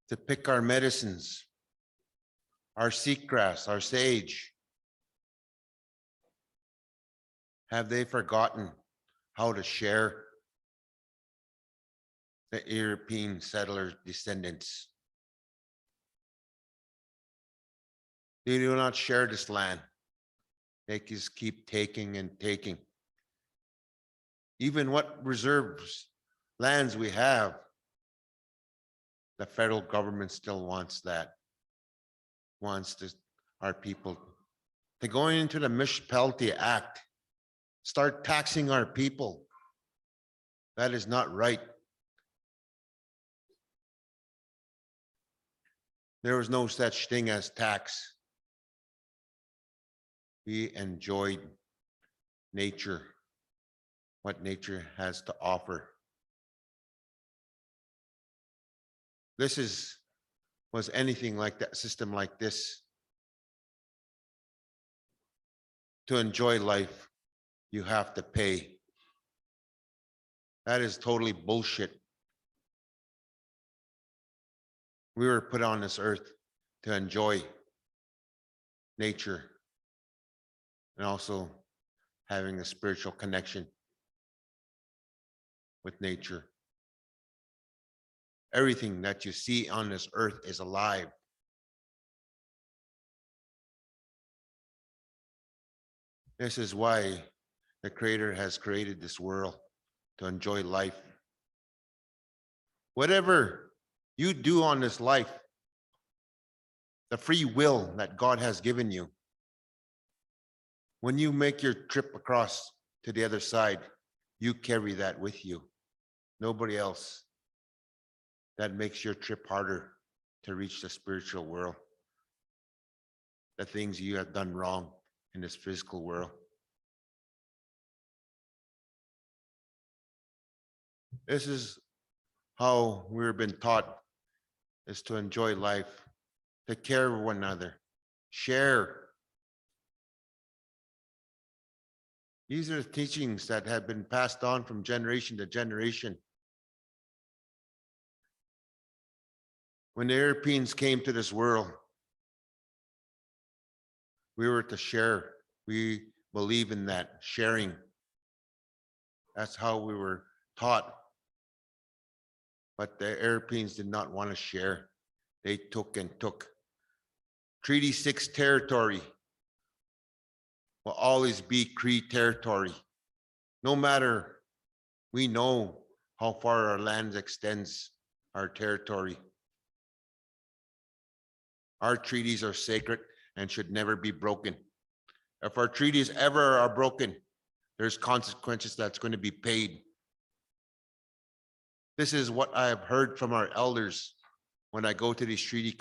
to pick our medicines, our seagrass, our sage. Have they forgotten how to share the European settlers' descendants? They do not share this land. They just keep taking and taking. Even what reserves lands we have, the federal government still wants that. Wants our people to go into the Municipality Act, start taxing our people. That is not right. There was no such thing as tax. We enjoyed nature, what nature has to offer. Was anything like that, system like this. To enjoy life, you have to pay. That is totally bullshit. We were put on this earth to enjoy nature and also having a spiritual connection with nature. Everything that you see on this earth is alive. This is why the Creator has created this world, to enjoy life. Whatever you do on this life, the free will that God has given you, when you make your trip across to the other side, you carry that with you. Nobody else. That makes your trip harder to reach the spiritual world. The things you have done wrong in this physical world. This is how we've been taught, is to enjoy life, to care for one another, share. These are the teachings that have been passed on from generation to generation. When the Europeans came to this world, we were to share. We believe in that, sharing. That's how we were taught. But the Europeans did not want to share. They took and took. Treaty 6 territory will always be Cree territory. No matter, we know how far our land extends, our territory. Our treaties are sacred and should never be broken. If our treaties ever are broken, there's consequences that's going to be paid. This is what I have heard from our elders when I go to these treaty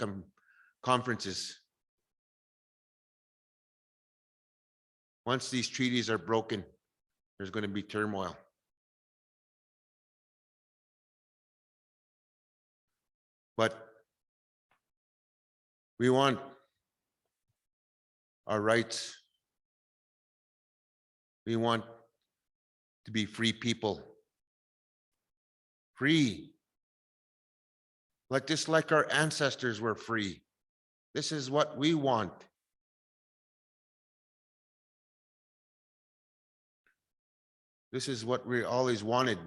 conferences. Once these treaties are broken, there's going to be turmoil. But we want our rights. We want to be free people. Free. Just like our ancestors were free. This is what we want. This is what we always wanted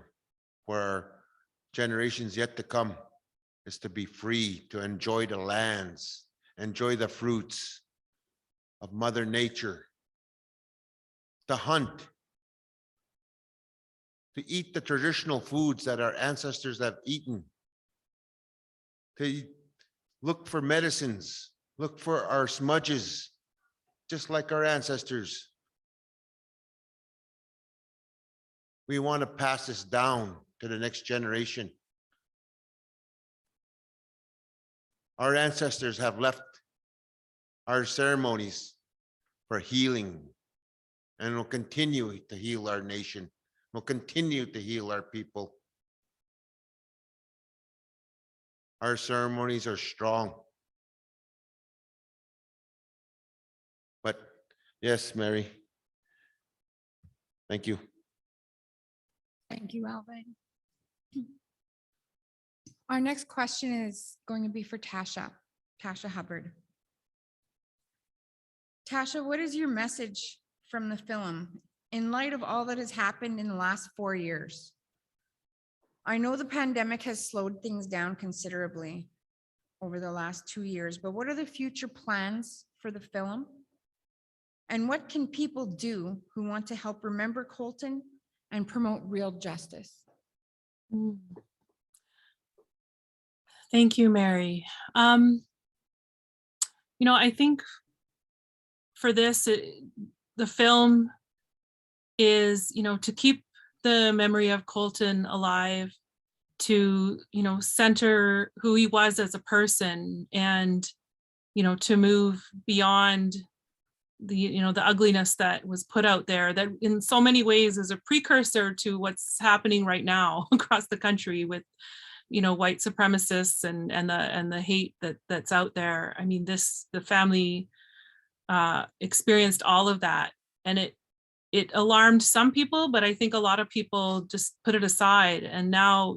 for our generations yet to come, is to be free, to enjoy the lands, enjoy the fruits of Mother Nature, to hunt, to eat the traditional foods that our ancestors have eaten, to look for medicines, look for our smudges, just like our ancestors. We want to pass this down to the next generation. Our ancestors have left our ceremonies for healing, and will continue to heal our nation, will continue to heal our people. Our ceremonies are strong. But yes, Mary. Thank you. Thank you, Alvin. Our next question is going to be for Tasha Hubbard. Tasha, what is your message from the film in light of all that has happened in the last 4 years? I know the pandemic has slowed things down considerably over the last 2 years, but what are the future plans for the film? And what can people do who want to help remember Colten and promote real justice? Thank you, Mary. I think for this, the film is, to keep the memory of Colten alive, to, center who he was as a person, and, to move beyond the, the ugliness that was put out there, that in so many ways is a precursor to what's happening right now across the country with, white supremacists and the hate that's out there. I mean, the family experienced all of that, and it alarmed some people, but I think a lot of people just put it aside, and now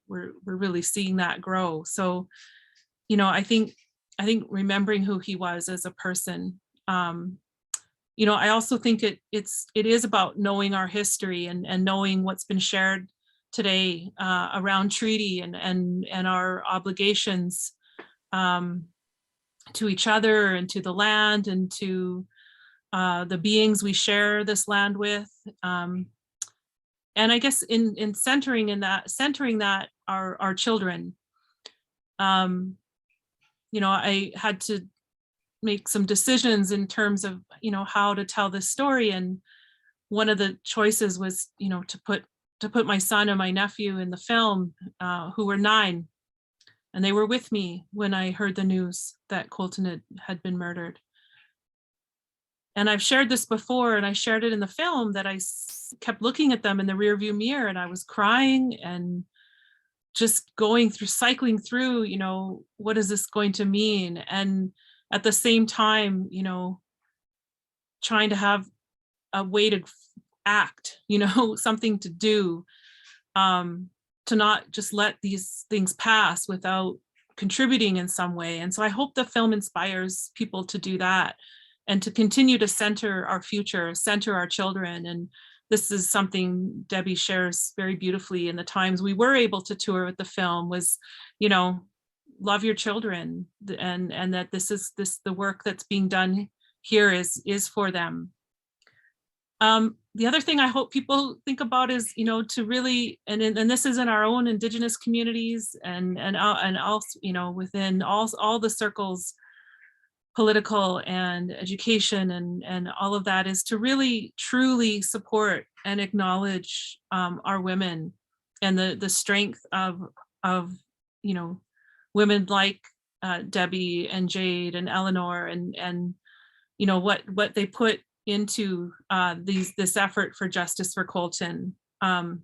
we're really seeing that grow. So I think remembering who he was as a person. I also think it is about knowing our history and knowing what's been shared today around treaty and our obligations to each other and to the land and to the beings we share this land with. And I guess in centering that our children, I had to make some decisions in terms of, how to tell this story. And one of the choices was, to put my son and my nephew in the film, who were 9. And they were with me when I heard the news that Colten had been murdered. And I've shared this before, and I shared it in the film, that I kept looking at them in the rearview mirror, and I was crying and just cycling through, what is this going to mean? And at the same time, trying to have a way to act, something to do, to not just let these things pass without contributing in some way. And so I hope the film inspires people to do that and to continue to center our future, center our children. And this is something Debbie shares very beautifully in the times we were able to tour with the film, was, love your children, and that the work that's being done here is for them. The other thing I hope people think about is, to really, and this is in our own Indigenous communities and also, within all the circles, political and education and all of that, is to really truly support and acknowledge our women and the strength of women like Debbie and Jade and Eleanor and what they put into this effort for justice for Colten. And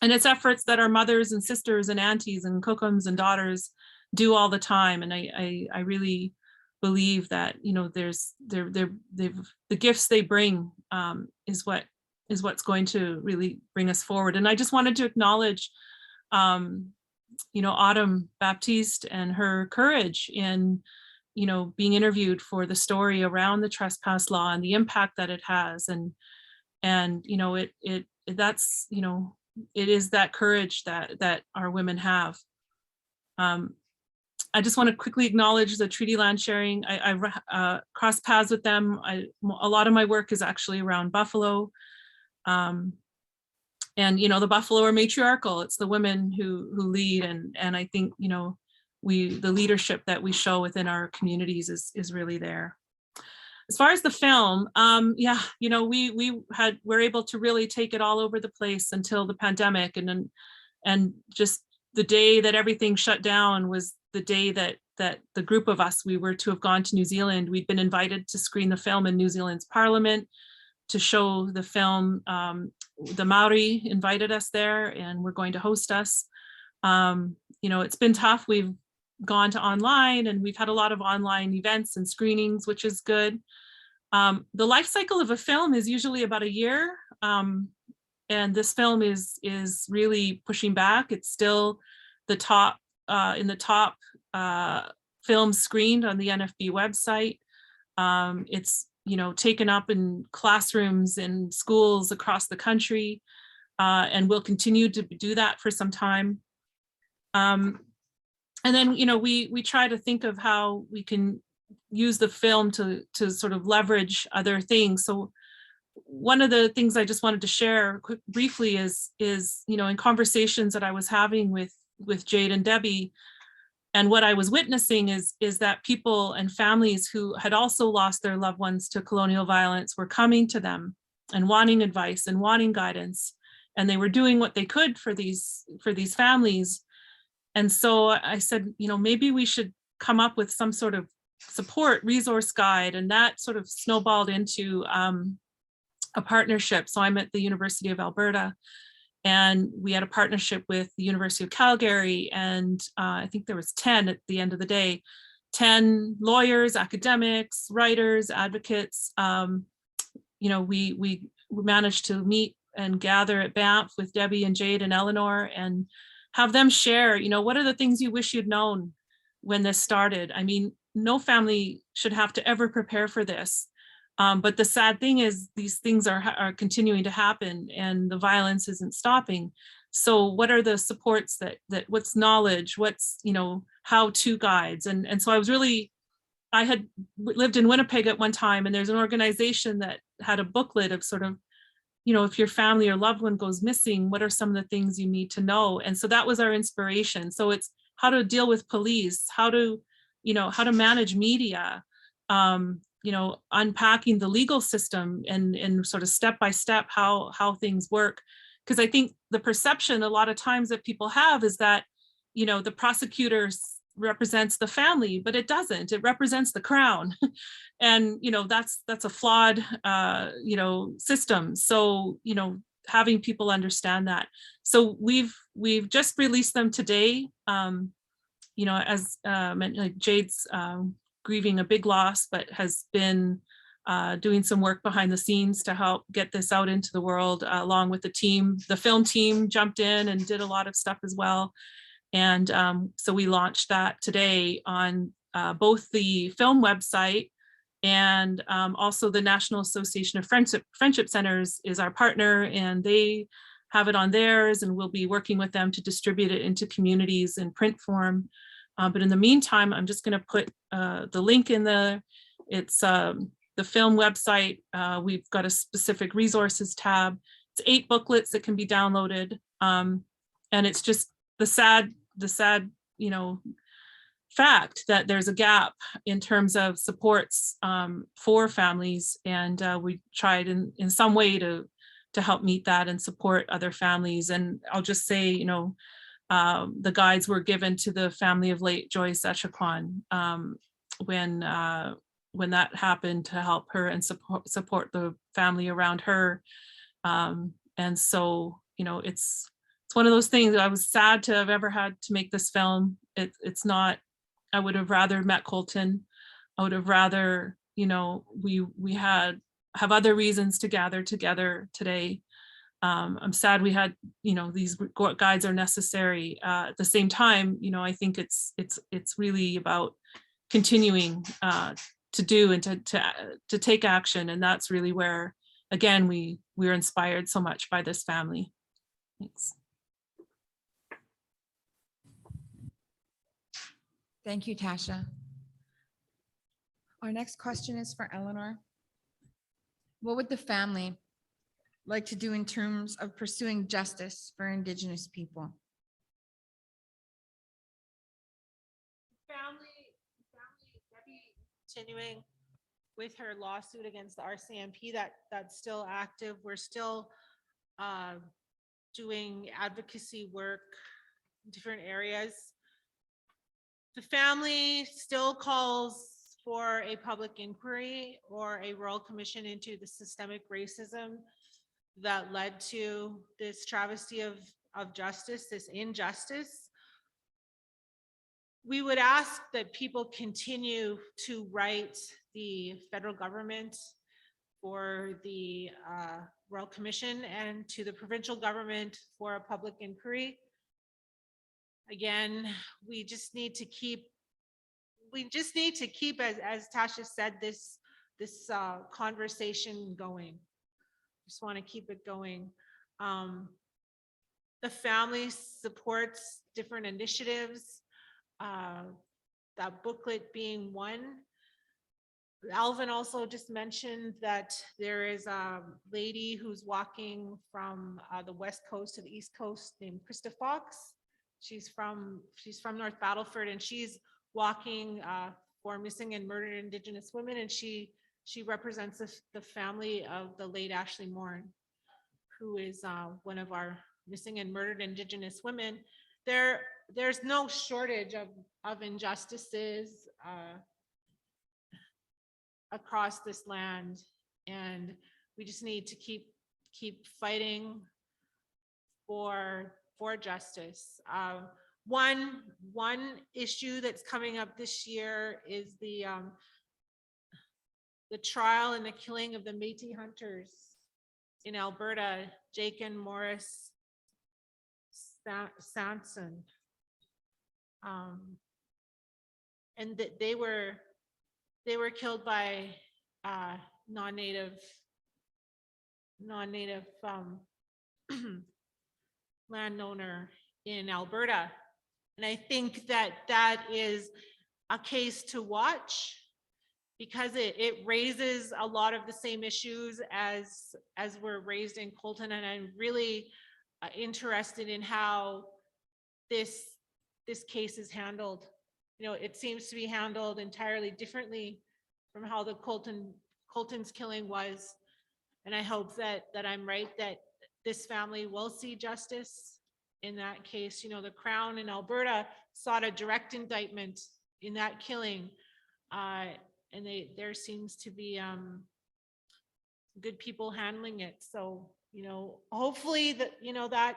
it's efforts that our mothers and sisters and aunties and kokums and daughters do all the time. And I really believe that, the gifts they bring is what's going to really bring us forward. And I just wanted to acknowledge Autumn Baptiste and her courage in being interviewed for the story around the trespass law and the impact that it has. And that's it is that courage that our women have. I just want to quickly acknowledge the treaty land sharing. I crossed paths with them. A lot of my work is actually around Buffalo. And the Buffalo are matriarchal. It's the women who lead, and I think the leadership that we show within our communities is really there. As far as the film, we were able to really take it all over the place until the pandemic, and just the day that everything shut down was the day that the group of us, we were to have gone to New Zealand. We'd been invited to screen the film in New Zealand's parliament, to show the film. The Maori invited us there and were going to host us. It's been tough. We've gone to online, and we've had a lot of online events and screenings, which is good. The life cycle of a film is usually about a year. And this film is really pushing back. It's still the top in the top films screened on the NFB website. It's taken up in classrooms in schools across the country, and will continue to do that for some time. And then we try to think of how we can use the film to sort of leverage other things. So one of the things I just wanted to share briefly is in conversations that I was having with Jade and Debbie, And what I was witnessing is that people and families who had also lost their loved ones to colonial violence were coming to them and wanting advice and wanting guidance. And they were doing what they could for these families. And so I said, you know, maybe we should come up with some sort of support resource guide. And that sort of snowballed into a partnership. So I'm at the University of Alberta, and we had a partnership with the University of Calgary, and I think there was 10 at the end of the day, 10 lawyers, academics, writers, advocates. You know, we managed to meet and gather at Banff with Debbie and Jade and Eleanor and have them share, you know, what are the things you wish you'd known when this started? I mean, no family should have to ever prepare for this. But the sad thing is these things are continuing to happen and the violence isn't stopping. So what are the supports that what's knowledge, what's, you know, how-to guides? And so I had lived in Winnipeg at one time, and there's an organization that had a booklet of sort of, you know, if your family or loved one goes missing, what are some of the things you need to know? And so that was our inspiration. So it's how to deal with police, how to, you know, how to manage media, you know, unpacking the legal system and sort of step by step how things work. Because I think the perception a lot of times that people have is that, you know, the prosecutors represents the family, but it doesn't. It represents the crown. And, you know, that's a flawed, you know, system. So, you know, having people understand that. So we've just released them today. You know, as like Jade's grieving a big loss, but has been doing some work behind the scenes to help get this out into the world, along with the team. The film team jumped in and did a lot of stuff as well. And so we launched that today on both the film website and also the National Association of Friendship Centers is our partner, and they have it on theirs, and we'll be working with them to distribute it into communities in print form. But in the meantime, I'm just going to put the link in it's the film website. We've got a specific resources tab. It's 8 booklets that can be downloaded. And it's just the sad, you know, fact that there's a gap in terms of supports for families. And we tried in some way to help meet that and support other families. And I'll just say, you know, the guides were given to the family of late Joyce Echaquan when that happened, to help her and support the family around her. And so, you know, it's one of those things. I was sad to have ever had to make this film. It's not, I would have rather met Colten. I would have rather, you know, we have other reasons to gather together today. I'm sad we had, you know, these guides are necessary. At the same time, you know, I think it's really about continuing to do and to take action. And that's really where, again, we're inspired so much by this family. Thanks. Thank you, Tasha. Our next question is for Eleanor. What would the family like to do in terms of pursuing justice for Indigenous people? Debbie continuing with her lawsuit against the RCMP, that's still active. We're still doing advocacy work in different areas. The family still calls for a public inquiry or a royal commission into the systemic racism that led to this travesty of justice, this injustice. We would ask that people continue to write the federal government for the Royal Commission and to the provincial government for a public inquiry. Again, we just need to keep, as Tasha said, this conversation going. Just want to keep it going. The family supports different initiatives, that booklet being one. Alvin also just mentioned that there is a lady who's walking from the West Coast to the East Coast named Krista Fox. She's from North Battleford, and she's walking for missing and murdered Indigenous women, and she represents the family of the late Ashley Morin, who is one of our missing and murdered Indigenous women. There's no shortage of injustices across this land, and we just need to keep fighting for justice. One issue that's coming up this year is the trial and the killing of the Métis hunters in Alberta, Jake and Morris Sanson. And that they were killed by non-native landowner in Alberta. And I think that is a case to watch, because it raises a lot of the same issues as were raised in Colten. And I'm really interested in how this case is handled. You know, it seems to be handled entirely differently from how the Colten's killing was. And I hope that I'm right, that this family will see justice in that case. You know, the Crown in Alberta sought a direct indictment in that killing. And there seems to be good people handling it. So, you know, hopefully that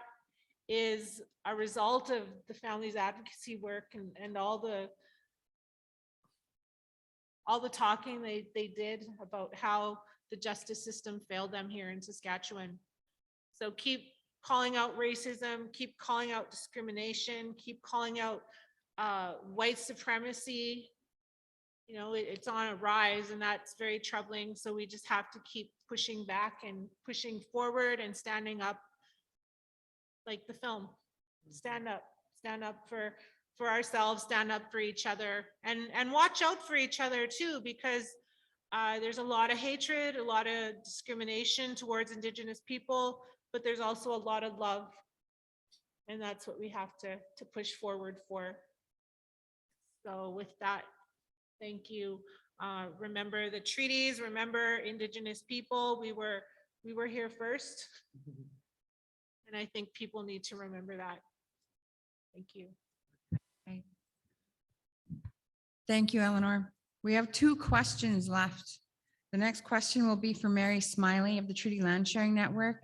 is a result of the family's advocacy work and all the talking they did about how the justice system failed them here in Saskatchewan. So keep calling out racism, keep calling out discrimination, keep calling out white supremacy. You know, it's on a rise, and that's very troubling. So we just have to keep pushing back and pushing forward and standing up, like the film. Stand up for ourselves, stand up for each other, and watch out for each other too, because there's a lot of hatred, a lot of discrimination towards Indigenous people, but there's also a lot of love, and that's what we have to push forward for. So with that, thank you. Remember the treaties, remember Indigenous people. We were here first. And I think people need to remember that. Thank you. Okay. Thank you, Eleanor. We have 2 questions left. The next question will be for Mary Smilie of the Treaty Land Sharing Network,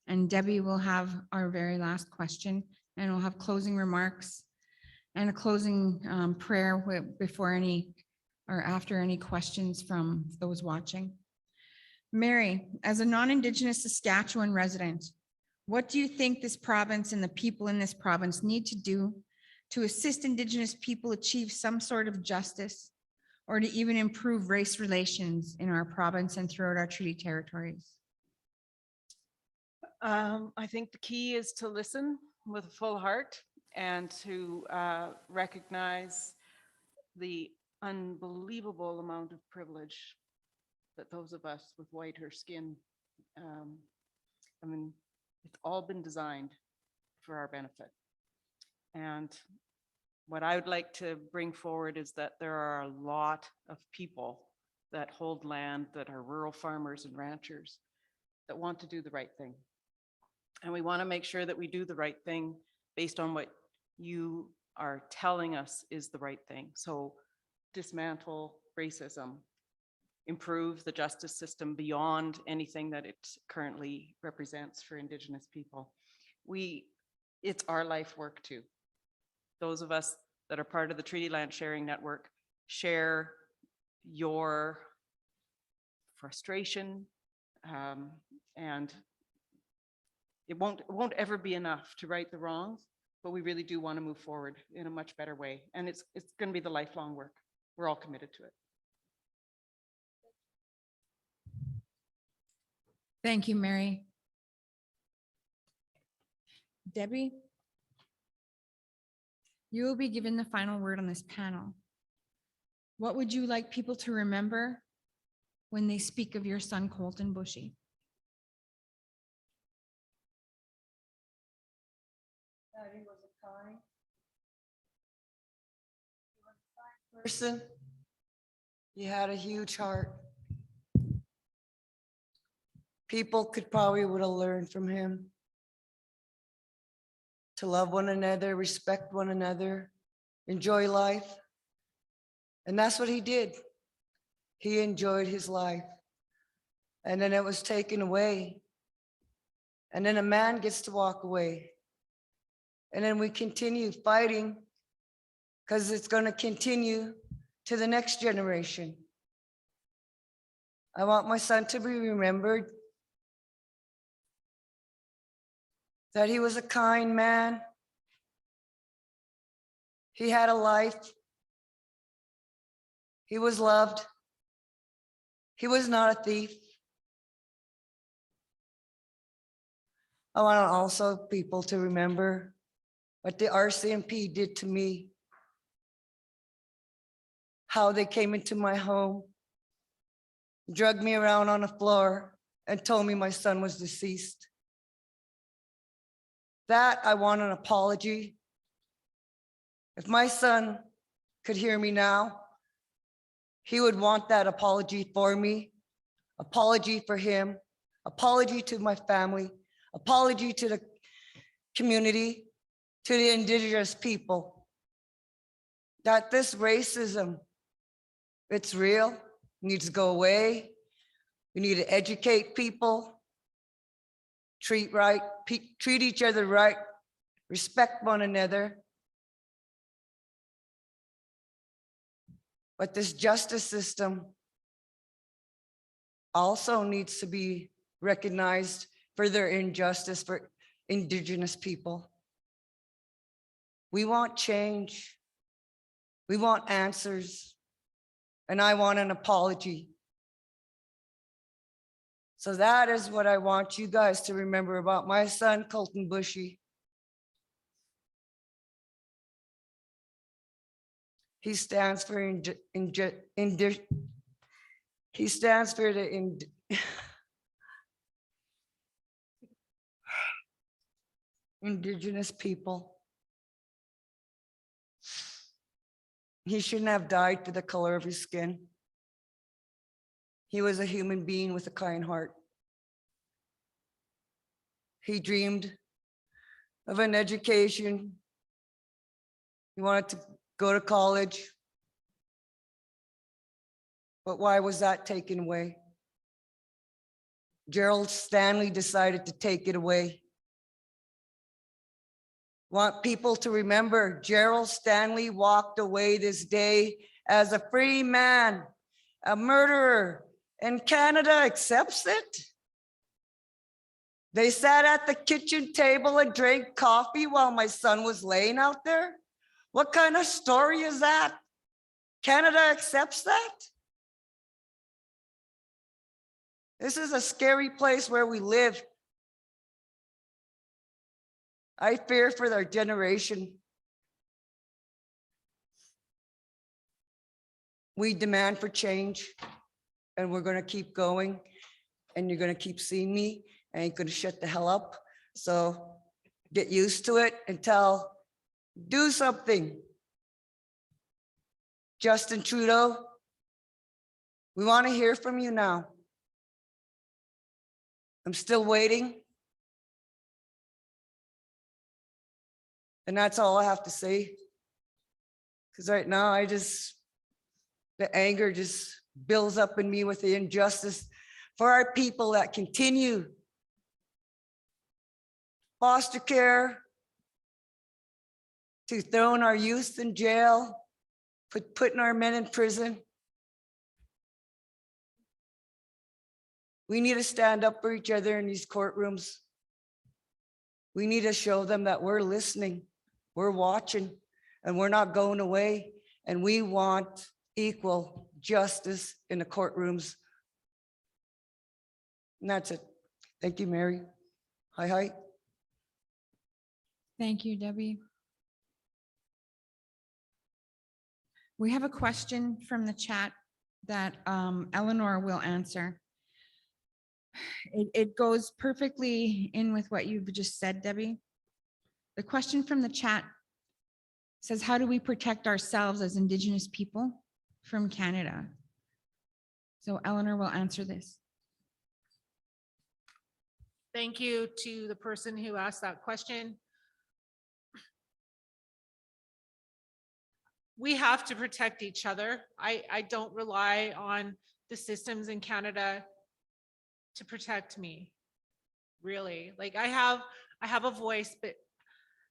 and Debbie will have our very last question, and we'll have closing remarks and a closing prayer before any or after any questions from those watching. Mary, as a non-Indigenous Saskatchewan resident, what do you think this province and the people in this province need to do to assist Indigenous people achieve some sort of justice, or to even improve race relations in our province and throughout our treaty territories? I think the key is to listen with a full heart and to recognize the unbelievable amount of privilege that those of us with whiter skin, I mean, it's all been designed for our benefit. And what I would like to bring forward is that there are a lot of people that hold land, that are rural farmers and ranchers, that want to do the right thing. And we want to make sure that we do the right thing based on what you are telling us is the right thing. So dismantle racism, improve the justice system beyond anything that it currently represents for Indigenous people. It's our life work too. Those of us that are part of the Treaty Land Sharing Network share your frustration, and it won't ever be enough to right the wrongs, but we really do want to move forward in a much better way. And it's going to be the lifelong work. We're all committed to it. Thank you, Mary. Debbie, you will be given the final word on this panel. What would you like people to remember when they speak of your son, Colten Bushy? That he was a kind, person. He had a huge heart. People could probably would have learned from him to love one another, respect one another, enjoy life. And that's what he did. He enjoyed his life. And then it was taken away. And then a man gets to walk away. And then we continue fighting because it's going to continue to the next generation. I want my son to be remembered that he was a kind man. He had a life. He was loved. He was not a thief. I want also people to remember what the RCMP did to me, how they came into my home, dragged me around on the floor, and told me my son was deceased. That I want an apology. If my son could hear me now, he would want that apology for me, apology for him, apology to my family, apology to the community, to the indigenous people. That this racism, it's real, needs to go away. We need to educate people, treat each other right, respect one another. But this justice system also needs to be recognized for their injustice for Indigenous people. We want change. We want answers. And I want an apology. So that is what I want you guys to remember about my son, Colten Bushy. He stands for he stands for the Indigenous people. He shouldn't have died for the color of his skin. He was a human being with a kind heart. He dreamed of an education. He wanted to go to college. But why was that taken away? Gerald Stanley decided to take it away. Want people to remember Gerald Stanley walked away this day as a free man, a murderer, and Canada accepts it. They sat at the kitchen table and drank coffee while my son was laying out there. What kind of story is that? Canada accepts that? This is a scary place where we live. I fear for their generation. We demand for change, and we're going to keep going, and you're going to keep seeing me. I ain't going to shut the hell up. So get used to it and do something. Justin Trudeau, we want to hear from you now. I'm still waiting. And that's all I have to say. Because right now, the anger just builds up in me with the injustice for our people that continue foster care, to throwing our youth in jail, putting our men in prison. We need to stand up for each other in these courtrooms. We need to show them that we're listening, we're watching, and we're not going away. And we want equal justice in the courtrooms. And that's it. Thank you, Mary. Hi, hi. Thank you, Debbie. We have a question from the chat that Eleanor will answer. It goes perfectly in with what you've just said, Debbie. The question from the chat Says, how do we protect ourselves as Indigenous people from Canada? So Eleanor will answer this. Thank you to the person who asked that question. We have to protect each other. I don't rely on the systems in Canada to protect me, really. Like I have a voice, but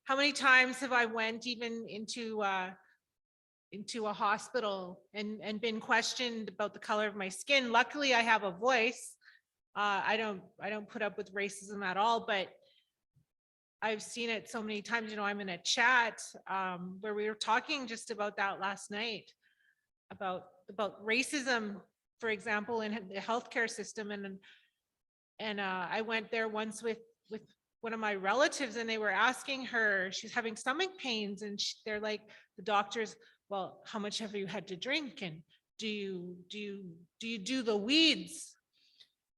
how many times have I went even into a hospital and been questioned about the color of my skin? Luckily, I have a voice. I don't put up with racism at all, but I've seen it so many times. You know, I'm in a chat where we were talking just about that last night, about racism, for example, in the healthcare system. And I went there once with one of my relatives, and they were asking her, she's having stomach pains, and they're like, the doctors, well, how much have you had to drink? And do you do the weeds?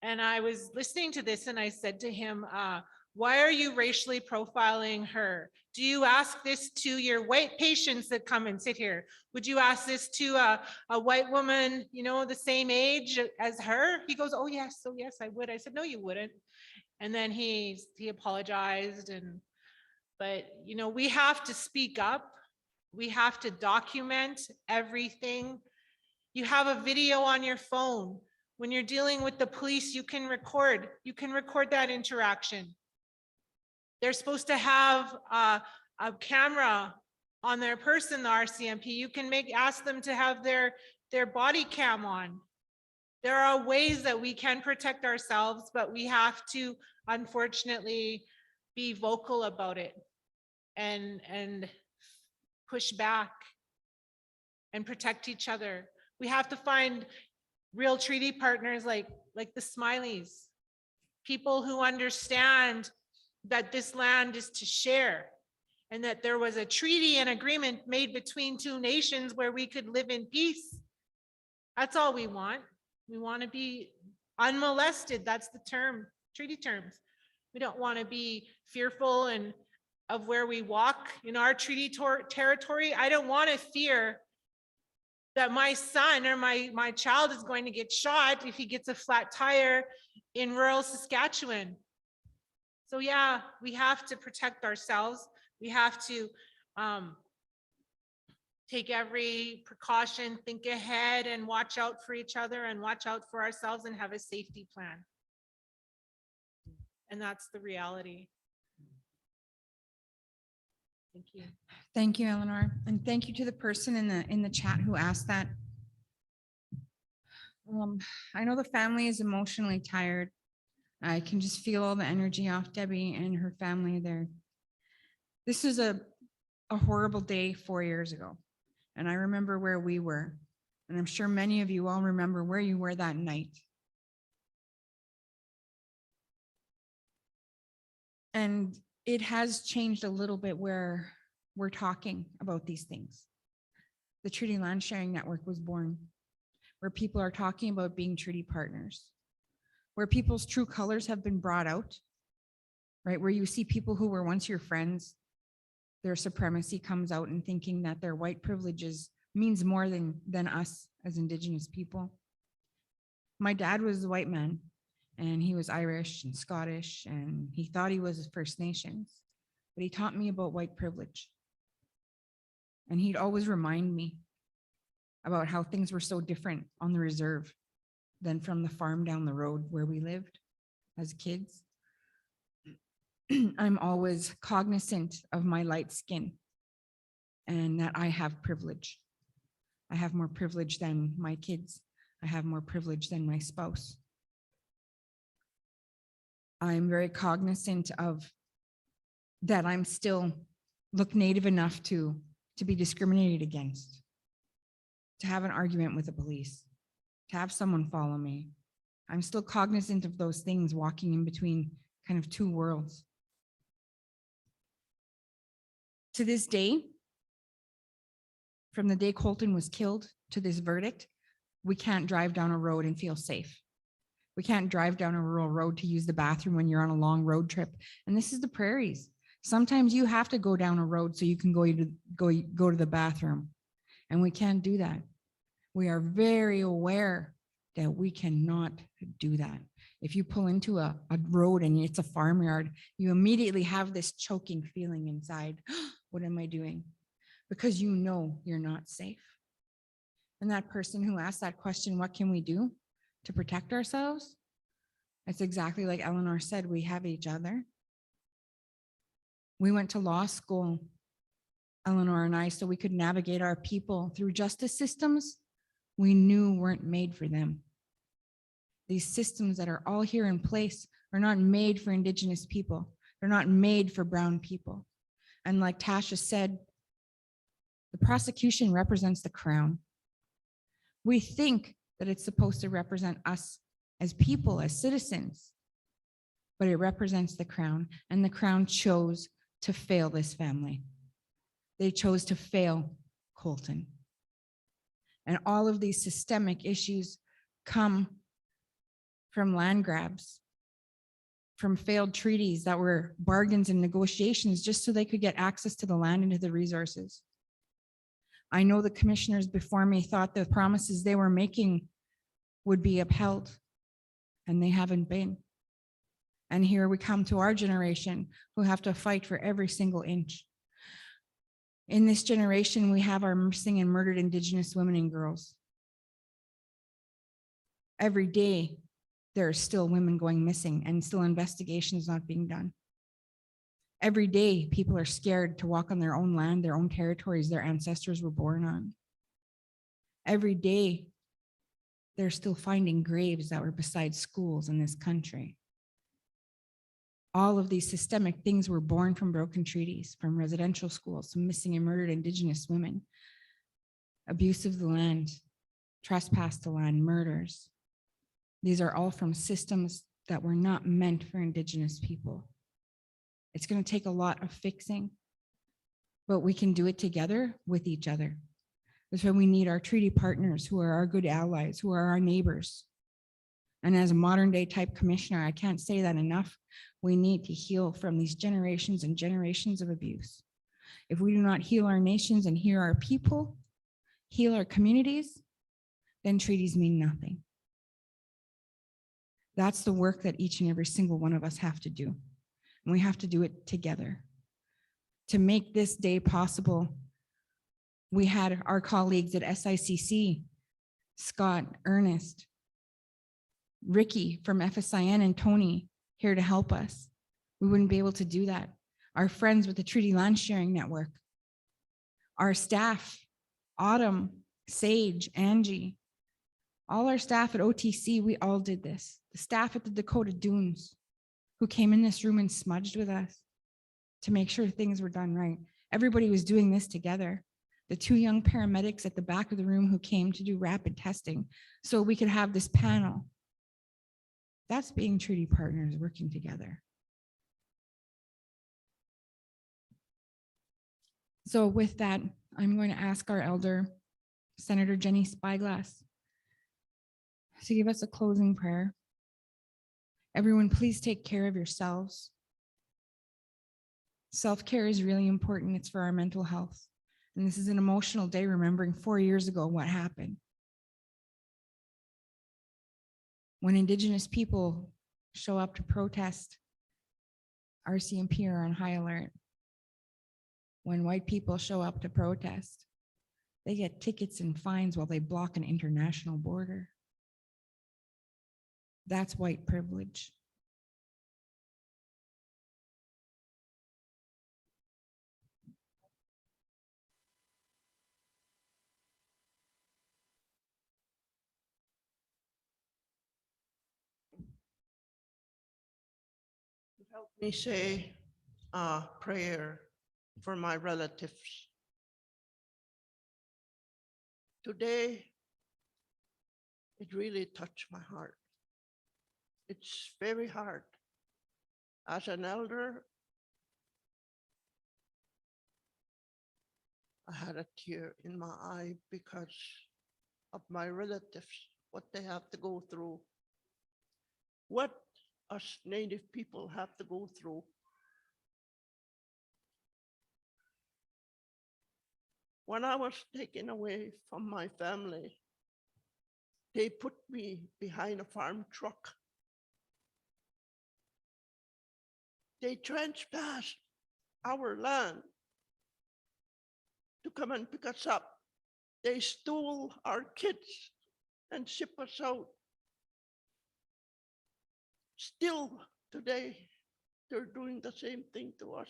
And I was listening to this and I said to him, why are you racially profiling her? Do you ask this to your white patients that come and sit here? Would you ask this to a white woman, you know, the same age as her? He goes, oh yes, I would. I said, no, you wouldn't. And then he apologized. But you know, we have to speak up. We have to document everything. You have a video on your phone. When you're dealing with the police, you can record that interaction. They're supposed to have a camera on their person, the RCMP. You can ask them to have their body cam on. There are ways that we can protect ourselves, but we have to, unfortunately, be vocal about it and push back and protect each other. We have to find real treaty partners like the Smilies, people who understand that this land is to share and that there was a treaty and agreement made between two nations where we could live in peace. That's all we want. We want to be unmolested. That's the term, treaty terms. We don't want to be fearful of where we walk in our treaty territory. I don't want to fear that my son or my child is going to get shot if he gets a flat tire in rural Saskatchewan. So yeah, we have to protect ourselves. We have to take every precaution, think ahead, and watch out for each other and watch out for ourselves and have a safety plan. And that's the reality. Thank you. Thank you, Eleanor. And thank you to the person in the chat who asked that. I know the family is emotionally tired. I can just feel all the energy off Debbie and her family there. This is a horrible day 4 years ago. And I remember where we were. And I'm sure many of you all remember where you were that night. And it has changed a little bit where we're talking about these things. The Treaty Land Sharing Network was born, where people are talking about being treaty partners, where people's true colors have been brought out, right? Where you see people who were once your friends, their supremacy comes out and thinking that their white privileges means more than us as Indigenous people. My dad was a white man, and he was Irish and Scottish, and he thought he was First Nations, but he taught me about white privilege. And he'd always remind me about how things were so different on the reserve than from the farm down the road where we lived as kids. I'm always cognizant of my light skin and that I have privilege. I have more privilege than my kids. I have more privilege than my spouse. I'm very cognizant of that I'm still look Native enough to be discriminated against, to have an argument with the police, to have someone follow me. I'm still cognizant of those things, walking in between kind of two worlds. To this day, from the day Colten was killed to this verdict, we can't drive down a road and feel safe. We can't drive down a rural road to use the bathroom when you're on a long road trip. And this is the prairies. Sometimes you have to go down a road so you can go to the bathroom. And we can't do that. We are very aware that we cannot do that. If you pull into a road and it's a farmyard, you immediately have this choking feeling inside. What am I doing? Because you know you're not safe. And that person who asked that question, what can we do to protect ourselves? It's exactly like Eleanor said, we have each other. We went to law school, Eleanor and I, so we could navigate our people through justice systems we knew weren't made for them. These systems that are all here in place are not made for Indigenous people. They're not made for Brown people. And like Tasha said, the prosecution represents the Crown. We think that it's supposed to represent us as people, as citizens, but it represents the Crown, and the Crown chose to fail this family. They chose to fail Colten. And all of these systemic issues come from land grabs, from failed treaties that were bargains and negotiations just so they could get access to the land and to the resources. I know the commissioners before me thought the promises they were making would be upheld, and they haven't been. And here we come to our generation who have to fight for every single inch. In this generation, we have our missing and murdered Indigenous women and girls. Every day, there are still women going missing and still investigations not being done. Every day, people are scared to walk on their own land, their own territories their ancestors were born on. Every day, they're still finding graves that were beside schools in this country. All of these systemic things were born from broken treaties, from residential schools to missing and murdered Indigenous women, abuse of the land, trespass to land, murders. These are all from systems that were not meant for Indigenous people. It's going to take a lot of fixing, but we can do it together with each other. That's why we need our treaty partners who are our good allies, who are our neighbors. And as a modern day type commissioner, I can't say that enough. We need to heal from these generations and generations of abuse. If we do not heal our nations and heal our people, heal our communities, then treaties mean nothing. That's the work that each and every single one of us have to do. And we have to do it together. To make this day possible, we had our colleagues at SICC, Scott, Ernest, Ricky from FSIN, and Tony here to help us. We wouldn't be able to do that. Our friends with the Treaty Land Sharing Network, our staff, Autumn, Sage, Angie, all our staff at OTC, we all did this. The staff at the Dakota Dunes who came in this room and smudged with us to make sure things were done right. Everybody was doing this together. The two young paramedics at the back of the room who came to do rapid testing so we could have this panel. That's being treaty partners working together. So with that, I'm going to ask our elder, Senator Jenny Spyglass, to give us a closing prayer. Everyone, please take care of yourselves. Self-care is really important. It's for our mental health. And this is an emotional day remembering 4 years ago what happened. When Indigenous people show up to protest, RCMP are on high alert. When white people show up to protest, they get tickets and fines while they block an international border. That's white privilege. Help me say a prayer for my relatives. Today, it really touched my heart. It's very hard. As an elder, I had a tear in my eye because of my relatives, what they have to go through, what us Native people have to go through. when I was taken away from my family, they put me behind a farm truck. They trespassed our land to come and pick us up. They stole our kids and shipped us out. Still today, they're doing the same thing to us.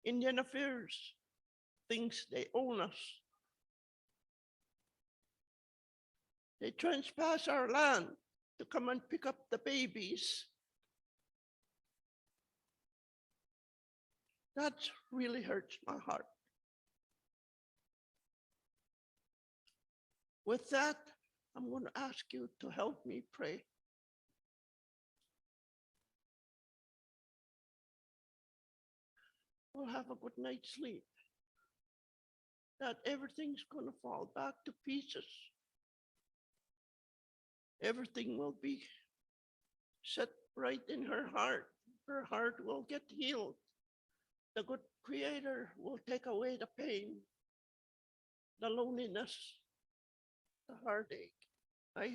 Indian Affairs thinks they own us. They trespass our land to come and pick up the babies. That really hurts my heart. With that, I'm going to ask you to help me pray. We'll have a good night's sleep. That everything's going to fall back to pieces. Everything will be set right in her heart. Her heart will get healed. The good Creator will take away the pain, the loneliness, the heartache. I